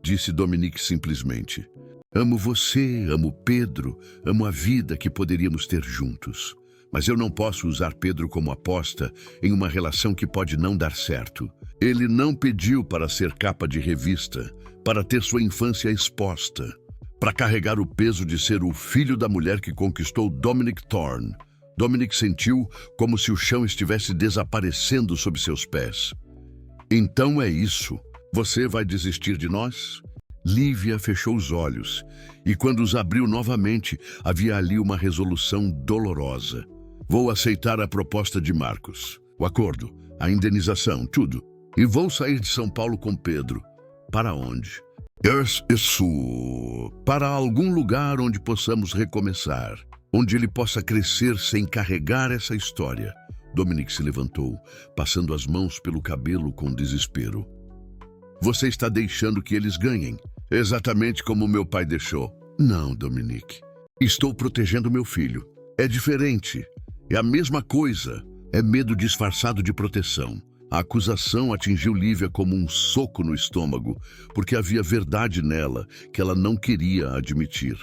Speaker 1: disse Dominique simplesmente. Amo você, amo Pedro, amo a vida que poderíamos ter juntos. Mas eu não posso usar Pedro como aposta em uma relação que pode não dar certo. Ele não pediu para ser capa de revista, para ter sua infância exposta, para carregar o peso de ser o filho da mulher que conquistou Dominique Thorne. Dominique sentiu como se o chão estivesse desaparecendo sob seus pés. Então é isso. Você vai desistir de nós? Lívia fechou os olhos, e quando os abriu novamente, havia ali uma resolução dolorosa. Vou aceitar a proposta de Marcos, o acordo, a indenização, tudo. E vou sair de São Paulo com Pedro. Para onde? Isso. Para algum lugar onde possamos recomeçar. Onde ele possa crescer sem carregar essa história. Dominique se levantou, passando as mãos pelo cabelo com desespero. Você está deixando que eles ganhem, exatamente como meu pai deixou. Não, Dominique. Estou protegendo meu filho. É diferente. É a mesma coisa. É medo disfarçado de proteção. A acusação atingiu Lívia como um soco no estômago, porque havia verdade nela que ela não queria admitir.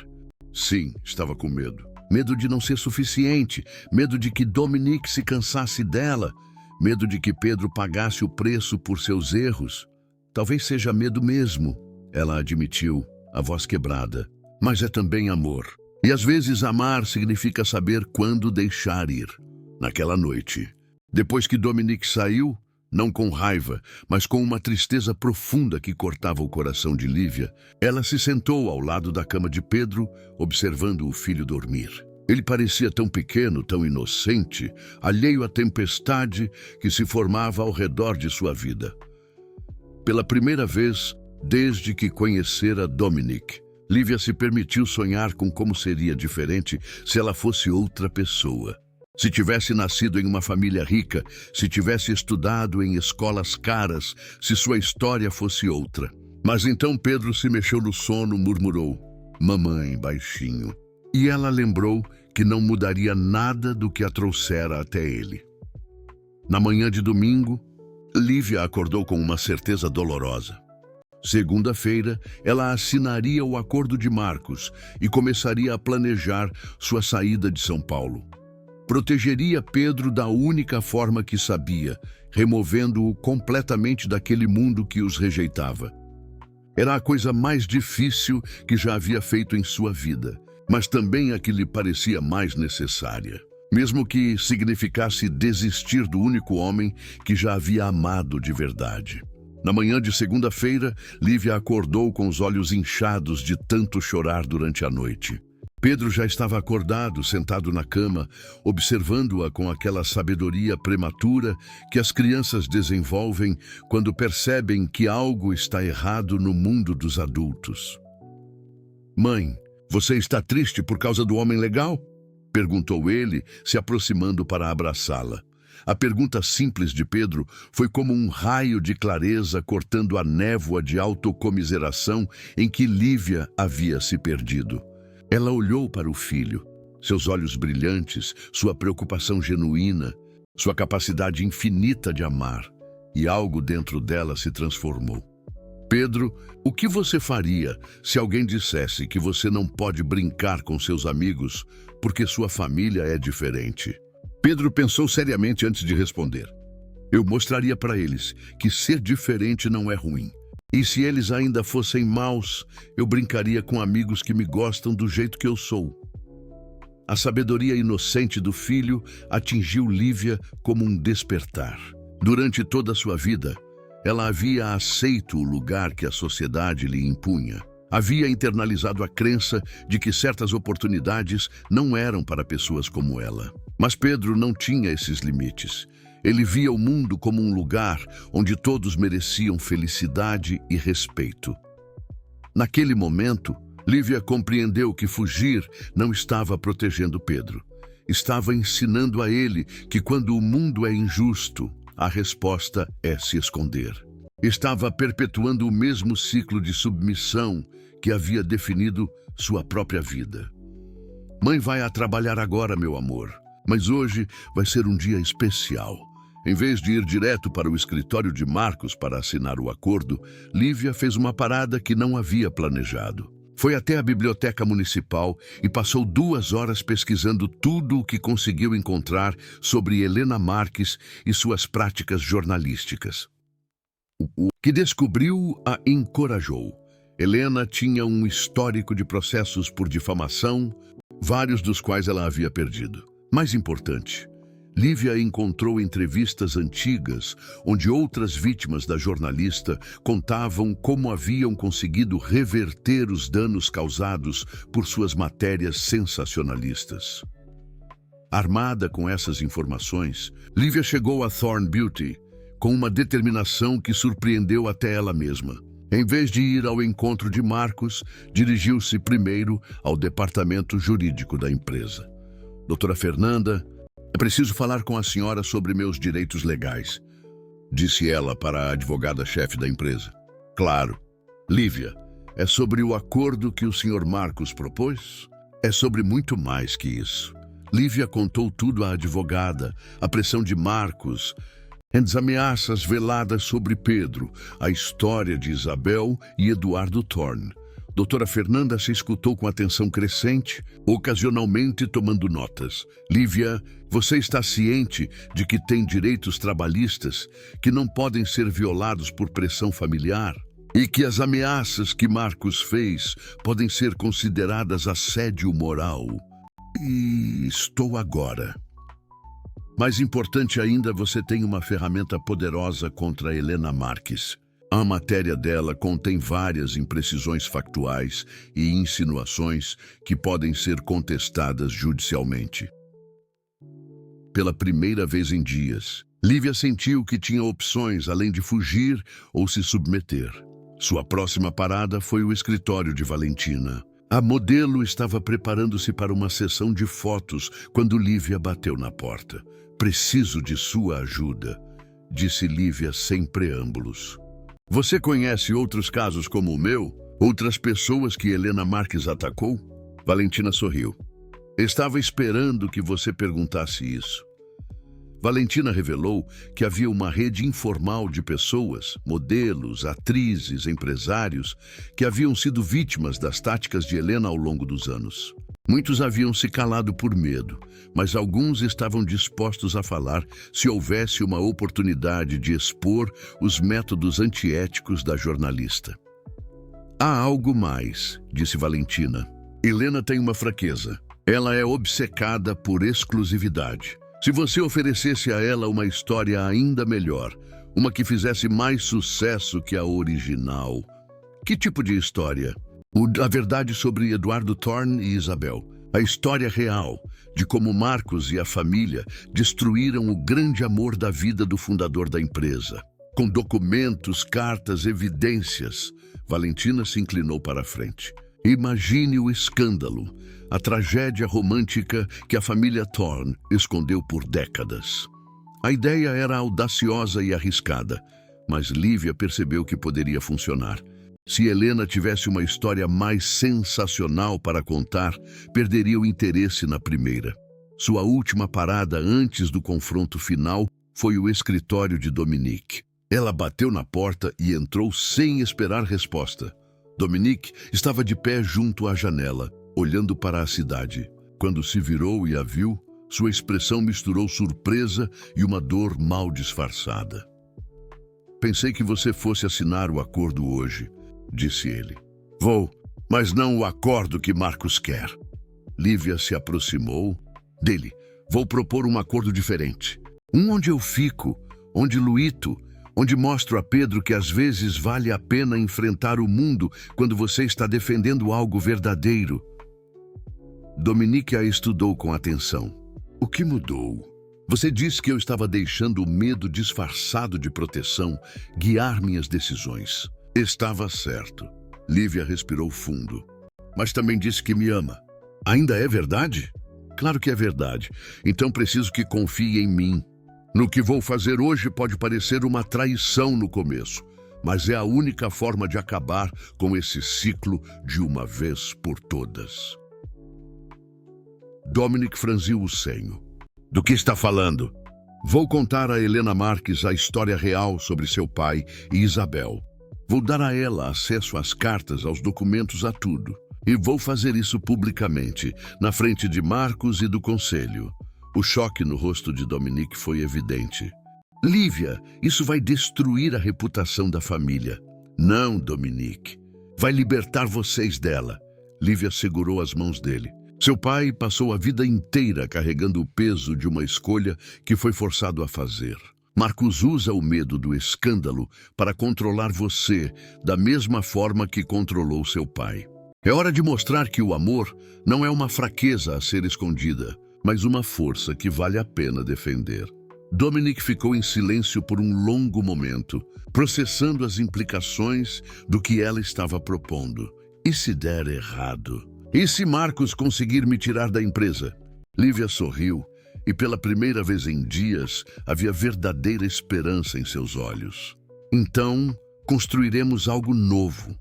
Speaker 1: Sim, estava com medo. Medo de não ser suficiente. Medo de que Dominique se cansasse dela. Medo de que Pedro pagasse o preço por seus erros. Talvez seja medo mesmo, ela admitiu, a voz quebrada. Mas é também amor. E às vezes amar significa saber quando deixar ir. Naquela noite, depois que Dominique saiu, não com raiva, mas com uma tristeza profunda que cortava o coração de Lívia, ela se sentou ao lado da cama de Pedro, observando o filho dormir. Ele parecia tão pequeno, tão inocente, alheio à tempestade que se formava ao redor de sua vida. Pela primeira vez, desde que conhecera Dominique, Lívia se permitiu sonhar com como seria diferente se ela fosse outra pessoa. Se tivesse nascido em uma família rica, se tivesse estudado em escolas caras, se sua história fosse outra. Mas então Pedro se mexeu no sono, murmurou, "Mamãe", baixinho. E ela lembrou que não mudaria nada do que a trouxera até ele. Na manhã de domingo, Lívia acordou com uma certeza dolorosa. Segunda-feira, ela assinaria o acordo de Marcos e começaria a planejar sua saída de São Paulo. Protegeria Pedro da única forma que sabia, removendo-o completamente daquele mundo que os rejeitava. Era a coisa mais difícil que já havia feito em sua vida, mas também a que lhe parecia mais necessária. Mesmo que significasse desistir do único homem que já havia amado de verdade. Na manhã de segunda-feira, Lívia acordou com os olhos inchados de tanto chorar durante a noite. Pedro já estava acordado, sentado na cama, observando-a com aquela sabedoria prematura que as crianças desenvolvem quando percebem que algo está errado no mundo dos adultos. "Mãe, você está triste por causa do homem legal?" perguntou ele, se aproximando para abraçá-la. A pergunta simples de Pedro foi como um raio de clareza cortando a névoa de autocomiseração em que Lívia havia se perdido. Ela olhou para o filho, seus olhos brilhantes, sua preocupação genuína, sua capacidade infinita de amar, e algo dentro dela se transformou. "Pedro, o que você faria se alguém dissesse que você não pode brincar com seus amigos porque sua família é diferente?" Pedro pensou seriamente antes de responder. "Eu mostraria para eles que ser diferente não é ruim. E se eles ainda fossem maus, eu brincaria com amigos que me gostam do jeito que eu sou. A sabedoria inocente do filho atingiu Lívia como um despertar. Durante toda a sua vida, ela havia aceito o lugar que a sociedade lhe impunha. Havia internalizado a crença de que certas oportunidades não eram para pessoas como ela. Mas Pedro não tinha esses limites. Ele via o mundo como um lugar onde todos mereciam felicidade e respeito. Naquele momento, Lívia compreendeu que fugir não estava protegendo Pedro. Estava ensinando a ele que quando o mundo é injusto, a resposta é se esconder. Estava perpetuando o mesmo ciclo de submissão que havia definido sua própria vida. Mãe vai a trabalhar agora, meu amor, mas hoje vai ser um dia especial. Em vez de ir direto para o escritório de Marcos para assinar o acordo, Lívia fez uma parada que não havia planejado. Foi até a biblioteca municipal e passou 2 horas pesquisando tudo o que conseguiu encontrar sobre Helena Marques e suas práticas jornalísticas. O que descobriu a encorajou. Helena tinha um histórico de processos por difamação, vários dos quais ela havia perdido. Mais importante, Lívia encontrou entrevistas antigas onde outras vítimas da jornalista contavam como haviam conseguido reverter os danos causados por suas matérias sensacionalistas. Armada com essas informações, Lívia chegou a Thorn Beauty com uma determinação que surpreendeu até ela mesma. Em vez de ir ao encontro de Marcos, dirigiu-se primeiro ao departamento jurídico da empresa. Doutora Fernanda, é preciso falar com a senhora sobre meus direitos legais, disse ela para a advogada-chefe da empresa. Claro. Lívia, é sobre o acordo que o senhor Marcos propôs? É sobre muito mais que isso. Lívia contou tudo à advogada, a pressão de Marcos, as ameaças veladas sobre Pedro, a história de Isabel e Eduardo Thorn. Doutora Fernanda se escutou com atenção crescente, ocasionalmente tomando notas. Lívia, você está ciente de que tem direitos trabalhistas que não podem ser violados por pressão familiar? E que as ameaças que Marcos fez podem ser consideradas assédio moral? E estou agora. Mais importante ainda, você tem uma ferramenta poderosa contra Helena Marques. A matéria dela contém várias imprecisões factuais e insinuações que podem ser contestadas judicialmente. Pela primeira vez em dias, Lívia sentiu que tinha opções além de fugir ou se submeter. Sua próxima parada foi o escritório de Valentina. A modelo estava preparando-se para uma sessão de fotos quando Lívia bateu na porta. Preciso de sua ajuda, disse Lívia sem preâmbulos. Você conhece outros casos como o meu? Outras pessoas que Helena Marques atacou? Valentina sorriu. Estava esperando que você perguntasse isso. Valentina revelou que havia uma rede informal de pessoas, modelos, atrizes, empresários, que haviam sido vítimas das táticas de Helena ao longo dos anos. Muitos haviam se calado por medo, mas alguns estavam dispostos a falar se houvesse uma oportunidade de expor os métodos antiéticos da jornalista. Há algo mais, disse Valentina. Helena tem uma fraqueza. Ela é obcecada por exclusividade. Se você oferecesse a ela uma história ainda melhor, uma que fizesse mais sucesso que a original, que tipo de história? A verdade sobre Eduardo Thorn e Isabel. A história real de como Marcos e a família destruíram o grande amor da vida do fundador da empresa. Com documentos, cartas, evidências. Valentina se inclinou para a frente. Imagine o escândalo, a tragédia romântica que a família Thorn escondeu por décadas. A ideia era audaciosa e arriscada, mas Lívia percebeu que poderia funcionar. Se Helena tivesse uma história mais sensacional para contar, perderia o interesse na primeira. Sua última parada antes do confronto final foi o escritório de Dominique. Ela bateu na porta e entrou sem esperar resposta. Dominique estava de pé junto à janela, olhando para a cidade. Quando se virou e a viu, sua expressão misturou surpresa e uma dor mal disfarçada. Pensei que você fosse assinar o acordo hoje, disse ele. Vou, mas não o acordo que Marcos quer. Lívia se aproximou dele. Vou propor um acordo diferente. Um onde eu fico, onde luto, onde mostro a Pedro que às vezes vale a pena enfrentar o mundo quando você está defendendo algo verdadeiro. Dominique a estudou com atenção. O que mudou? Você disse que eu estava deixando o medo disfarçado de proteção guiar minhas decisões. Estava certo. Lívia respirou fundo. Mas também disse que me ama. Ainda é verdade? Claro que é verdade. Então preciso que confie em mim. No que vou fazer hoje pode parecer uma traição no começo, mas é a única forma de acabar com esse ciclo de uma vez por todas. Dominic franziu o senho. Do que está falando? Vou contar a Helena Marques a história real sobre seu pai e Isabel. Vou dar a ela acesso às cartas, aos documentos, a tudo. E vou fazer isso publicamente, na frente de Marcos e do conselho. O choque no rosto de Dominique foi evidente. Lívia, isso vai destruir a reputação da família. Não, Dominique. Vai libertar vocês dela. Lívia segurou as mãos dele. Seu pai passou a vida inteira carregando o peso de uma escolha que foi forçado a fazer. Marcos usa o medo do escândalo para controlar você da mesma forma que controlou seu pai. É hora de mostrar que o amor não é uma fraqueza a ser escondida, mas uma força que vale a pena defender. Dominic ficou em silêncio por um longo momento, processando as implicações do que ela estava propondo. E se der errado? E se Marcos conseguir me tirar da empresa? Lívia sorriu, e pela primeira vez em dias havia verdadeira esperança em seus olhos. Então, construiremos algo novo,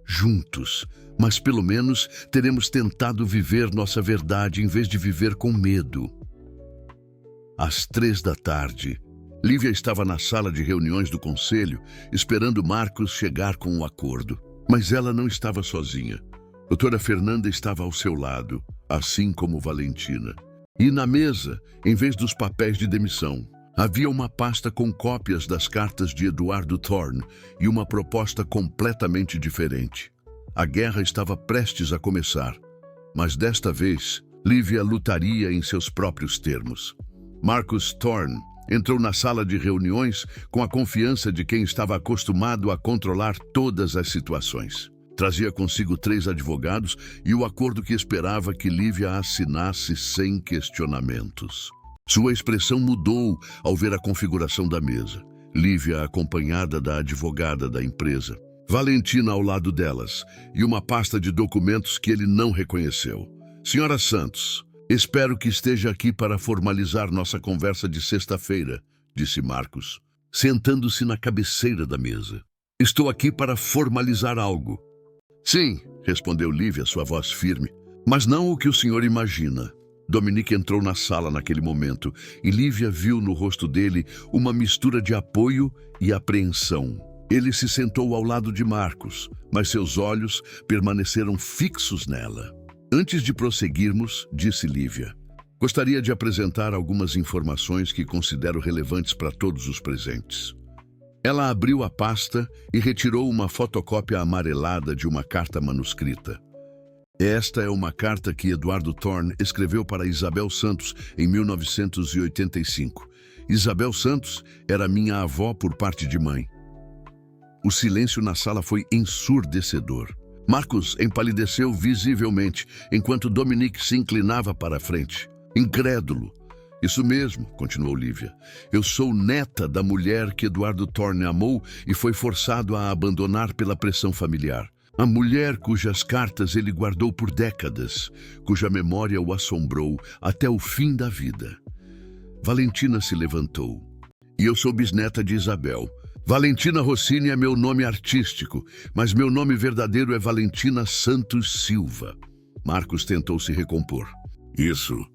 Speaker 1: juntos, mas pelo menos teremos tentado viver nossa verdade em vez de viver com medo. Às 15h, Lívia estava na sala de reuniões do conselho, esperando Marcos chegar com um acordo. Mas ela não estava sozinha. Doutora Fernanda estava ao seu lado, assim como Valentina. E na mesa, em vez dos papéis de demissão, havia uma pasta com cópias das cartas de Eduardo Thorne e uma proposta completamente diferente. A guerra estava prestes a começar, mas desta vez, Lívia lutaria em seus próprios termos. Marcus Thorne entrou na sala de reuniões com a confiança de quem estava acostumado a controlar todas as situações. Trazia consigo 3 advogados e o acordo que esperava que Lívia assinasse sem questionamentos. Sua expressão mudou ao ver a configuração da mesa. Lívia acompanhada da advogada da empresa, Valentina ao lado delas e uma pasta de documentos que ele não reconheceu. Senhora Santos, espero que esteja aqui para formalizar nossa conversa de sexta-feira, disse Marcos, sentando-se na cabeceira da mesa. Estou aqui para formalizar algo. Sim, respondeu Lívia, sua voz firme, mas não o que o senhor imagina. Dominique entrou na sala naquele momento e Lívia viu no rosto dele uma mistura de apoio e apreensão. Ele se sentou ao lado de Marcos, mas seus olhos permaneceram fixos nela. Antes de prosseguirmos, disse Lívia, gostaria de apresentar algumas informações que considero relevantes para todos os presentes. Ela abriu a pasta e retirou uma fotocópia amarelada de uma carta manuscrita. Esta é uma carta que Eduardo Thorne escreveu para Isabel Santos em 1985. Isabel Santos era minha avó por parte de mãe. O silêncio na sala foi ensurdecedor. Marcos empalideceu visivelmente, enquanto Dominique se inclinava para a frente. Incrédulo. Isso mesmo, continuou Lívia. Eu sou neta da mulher que Eduardo Thorne amou e foi forçado a abandonar pela pressão familiar. A mulher cujas cartas ele guardou por décadas, cuja memória o assombrou até o fim da vida. Valentina se levantou. E eu sou bisneta de Isabel. Valentina Rossini é meu nome artístico, mas meu nome verdadeiro é Valentina Santos Silva. Marcos tentou se recompor. Isso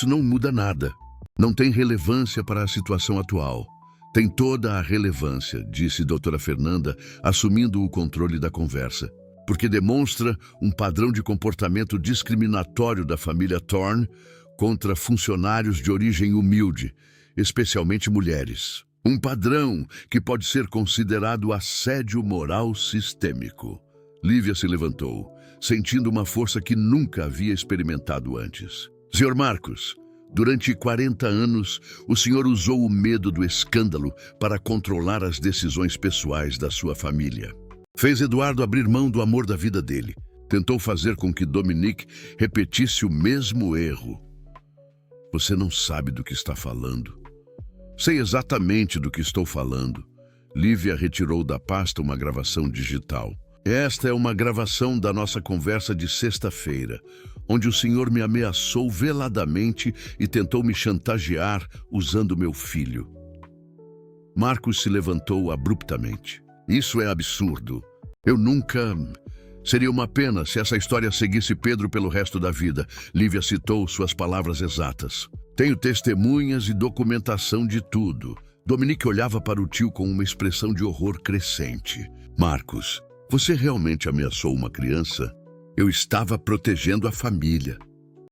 Speaker 1: não muda nada. Não tem relevância para a situação atual. Tem toda a relevância, disse doutora Fernanda, assumindo o controle da conversa, porque demonstra um padrão de comportamento discriminatório da família Thorne contra funcionários de origem humilde, especialmente mulheres. Um padrão que pode ser considerado assédio moral sistêmico. Lívia se levantou, sentindo uma força que nunca havia experimentado antes. Senhor Marcos, durante 40 anos, o senhor usou o medo do escândalo para controlar as decisões pessoais da sua família. Fez Eduardo abrir mão do amor da vida dele. Tentou fazer com que Dominique repetisse o mesmo erro. Você não sabe do que está falando. Sei exatamente do que estou falando. Lívia retirou da pasta uma gravação digital. Esta é uma gravação da nossa conversa de sexta-feira, onde o senhor me ameaçou veladamente e tentou me chantagear usando meu filho. Marcos se levantou abruptamente. Isso é absurdo. Eu nunca... Seria uma pena se essa história seguisse Pedro pelo resto da vida. Lívia citou suas palavras exatas. Tenho testemunhas e documentação de tudo. Dominique olhava para o tio com uma expressão de horror crescente. Marcos, você realmente ameaçou uma criança? Eu estava protegendo a família.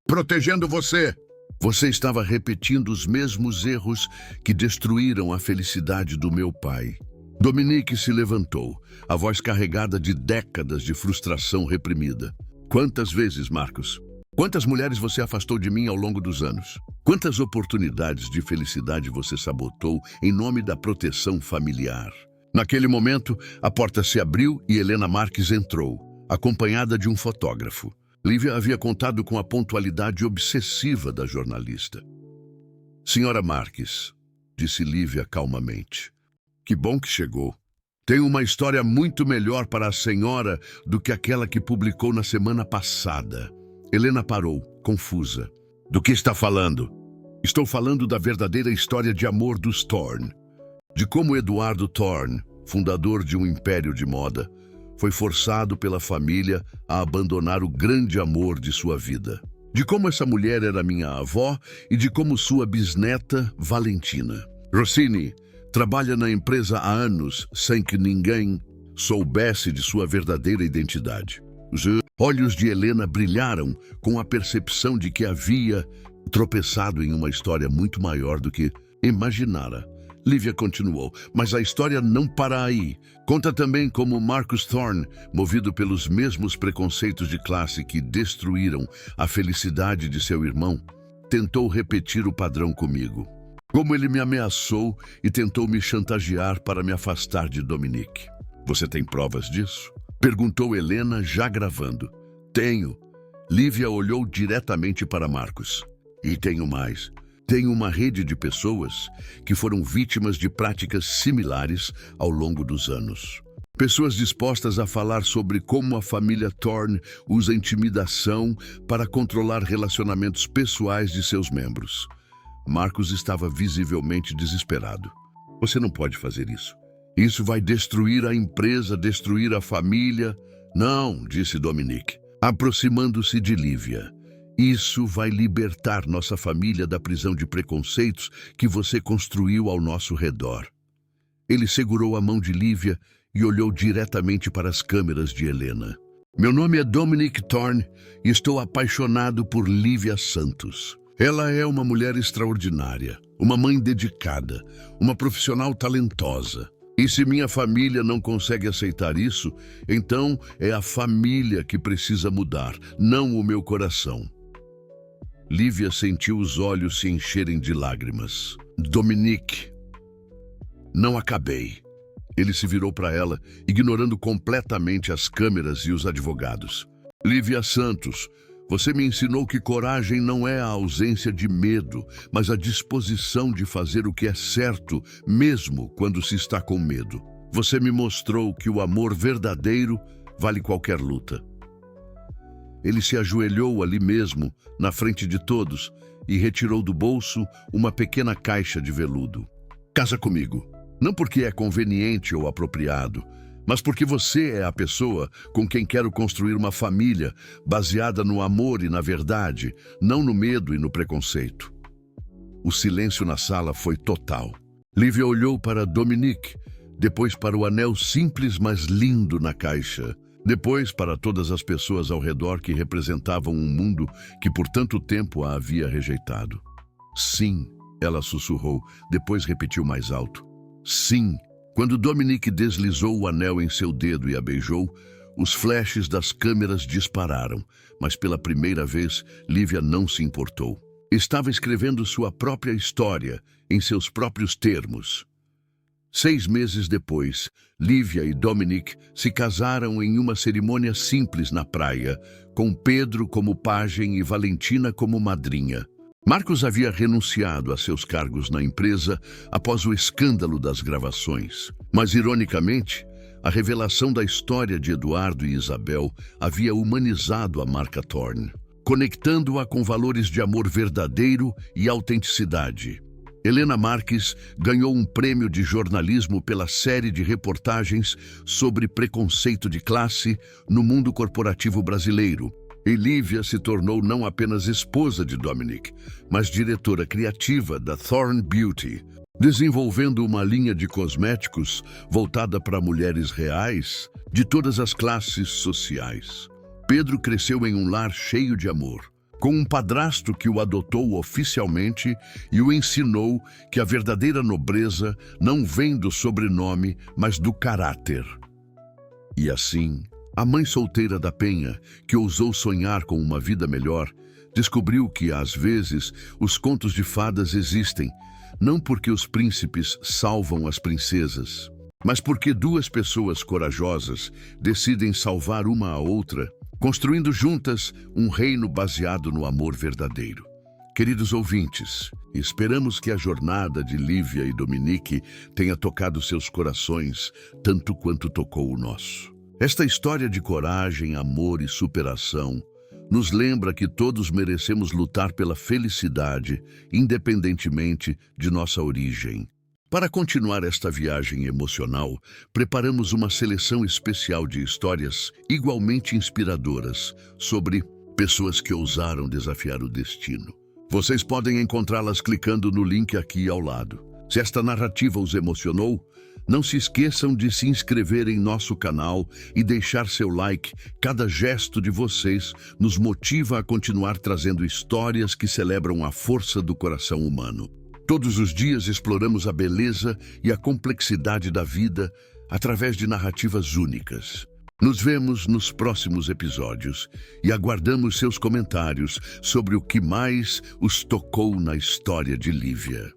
Speaker 1: Protegendo você? Você estava repetindo os mesmos erros que destruíram a felicidade do meu pai. Dominique se levantou, a voz carregada de décadas de frustração reprimida. Quantas vezes, Marcos? Quantas mulheres você afastou de mim ao longo dos anos? Quantas oportunidades de felicidade você sabotou em nome da proteção familiar? Naquele momento, a porta se abriu e Helena Marques entrou, acompanhada de um fotógrafo. Lívia havia contado com a pontualidade obsessiva da jornalista. Senhora Marques, disse Lívia calmamente. Que bom que chegou. Tenho uma história muito melhor para a senhora do que aquela que publicou na semana passada. Helena parou, confusa. Do que está falando? Estou falando da verdadeira história de amor dos Thorne. De como Eduardo Thorne, fundador de um império de moda, foi forçado pela família a abandonar o grande amor de sua vida. De como essa mulher era minha avó e de como sua bisneta, Valentina. Rossini trabalha na empresa há anos sem que ninguém soubesse de sua verdadeira identidade. Os olhos de Helena brilharam com a percepção de que havia tropeçado em uma história muito maior do que imaginara. Lívia continuou, mas a história não para aí. Conta também como Marcus Thorne, movido pelos mesmos preconceitos de classe que destruíram a felicidade de seu irmão, tentou repetir o padrão comigo. Como ele me ameaçou e tentou me chantagear para me afastar de Dominique. Você tem provas disso? Perguntou Helena, já gravando. Tenho. Lívia olhou diretamente para Marcos. E tenho mais. Tenho uma rede de pessoas que foram vítimas de práticas similares ao longo dos anos. Pessoas dispostas a falar sobre como a família Thorne usa intimidação para controlar relacionamentos pessoais de seus membros. Marcos estava visivelmente desesperado. Você não pode fazer isso. Isso vai destruir a empresa, destruir a família. Não, disse Dominique, aproximando-se de Lívia. Isso vai libertar nossa família da prisão de preconceitos que você construiu ao nosso redor. Ele segurou a mão de Lívia e olhou diretamente para as câmeras de Helena. Meu nome é Dominique Thorne e estou apaixonado por Lívia Santos. Ela é uma mulher extraordinária, uma mãe dedicada, uma profissional talentosa. E se minha família não consegue aceitar isso, então é a família que precisa mudar, não o meu coração. Lívia sentiu os olhos se encherem de lágrimas. Dominique, não acabei. Ele se virou para ela, ignorando completamente as câmeras e os advogados. Lívia Santos, você me ensinou que coragem não é a ausência de medo, mas a disposição de fazer o que é certo, mesmo quando se está com medo. Você me mostrou que o amor verdadeiro vale qualquer luta. Ele se ajoelhou ali mesmo, na frente de todos, e retirou do bolso uma pequena caixa de veludo. Casa comigo. Não porque é conveniente ou apropriado, mas porque você é a pessoa com quem quero construir uma família baseada no amor e na verdade, não no medo e no preconceito. O silêncio na sala foi total. Lívia olhou para Dominique, depois para o anel simples mas lindo na caixa, depois para todas as pessoas ao redor que representavam um mundo que por tanto tempo a havia rejeitado. Sim, ela sussurrou, depois repetiu mais alto. Sim, quando Dominique deslizou o anel em seu dedo e a beijou, os flashes das câmeras dispararam, mas pela primeira vez, Lívia não se importou. Estava escrevendo sua própria história, em seus próprios termos. 6 meses depois, Lívia e Dominique se casaram em uma cerimônia simples na praia, com Pedro como pajem e Valentina como madrinha. Marcos havia renunciado a seus cargos na empresa após o escândalo das gravações. Mas, ironicamente, a revelação da história de Eduardo e Isabel havia humanizado a marca Thorne, conectando-a com valores de amor verdadeiro e autenticidade. Helena Marques ganhou um prêmio de jornalismo pela série de reportagens sobre preconceito de classe no mundo corporativo brasileiro. E Lívia se tornou não apenas esposa de Dominique, mas diretora criativa da Thorne Beauty, desenvolvendo uma linha de cosméticos voltada para mulheres reais de todas as classes sociais. Pedro cresceu em um lar cheio de amor, com um padrasto que o adotou oficialmente e o ensinou que a verdadeira nobreza não vem do sobrenome, mas do caráter. E assim, a mãe solteira da Penha, que ousou sonhar com uma vida melhor, descobriu que, às vezes, os contos de fadas existem, não porque os príncipes salvam as princesas, mas porque 2 pessoas corajosas decidem salvar uma a outra, construindo juntas um reino baseado no amor verdadeiro. Queridos ouvintes, esperamos que a jornada de Lívia e Dominique tenha tocado seus corações tanto quanto tocou o nosso. Esta história de coragem, amor e superação nos lembra que todos merecemos lutar pela felicidade, independentemente de nossa origem. Para continuar esta viagem emocional, preparamos uma seleção especial de histórias igualmente inspiradoras sobre pessoas que ousaram desafiar o destino. Vocês podem encontrá-las clicando no link aqui ao lado. Se esta narrativa os emocionou, não se esqueçam de se inscrever em nosso canal e deixar seu like. Cada gesto de vocês nos motiva a continuar trazendo histórias que celebram a força do coração humano. Todos os dias exploramos a beleza e a complexidade da vida através de narrativas únicas. Nos vemos nos próximos episódios e aguardamos seus comentários sobre o que mais os tocou na história de Lívia.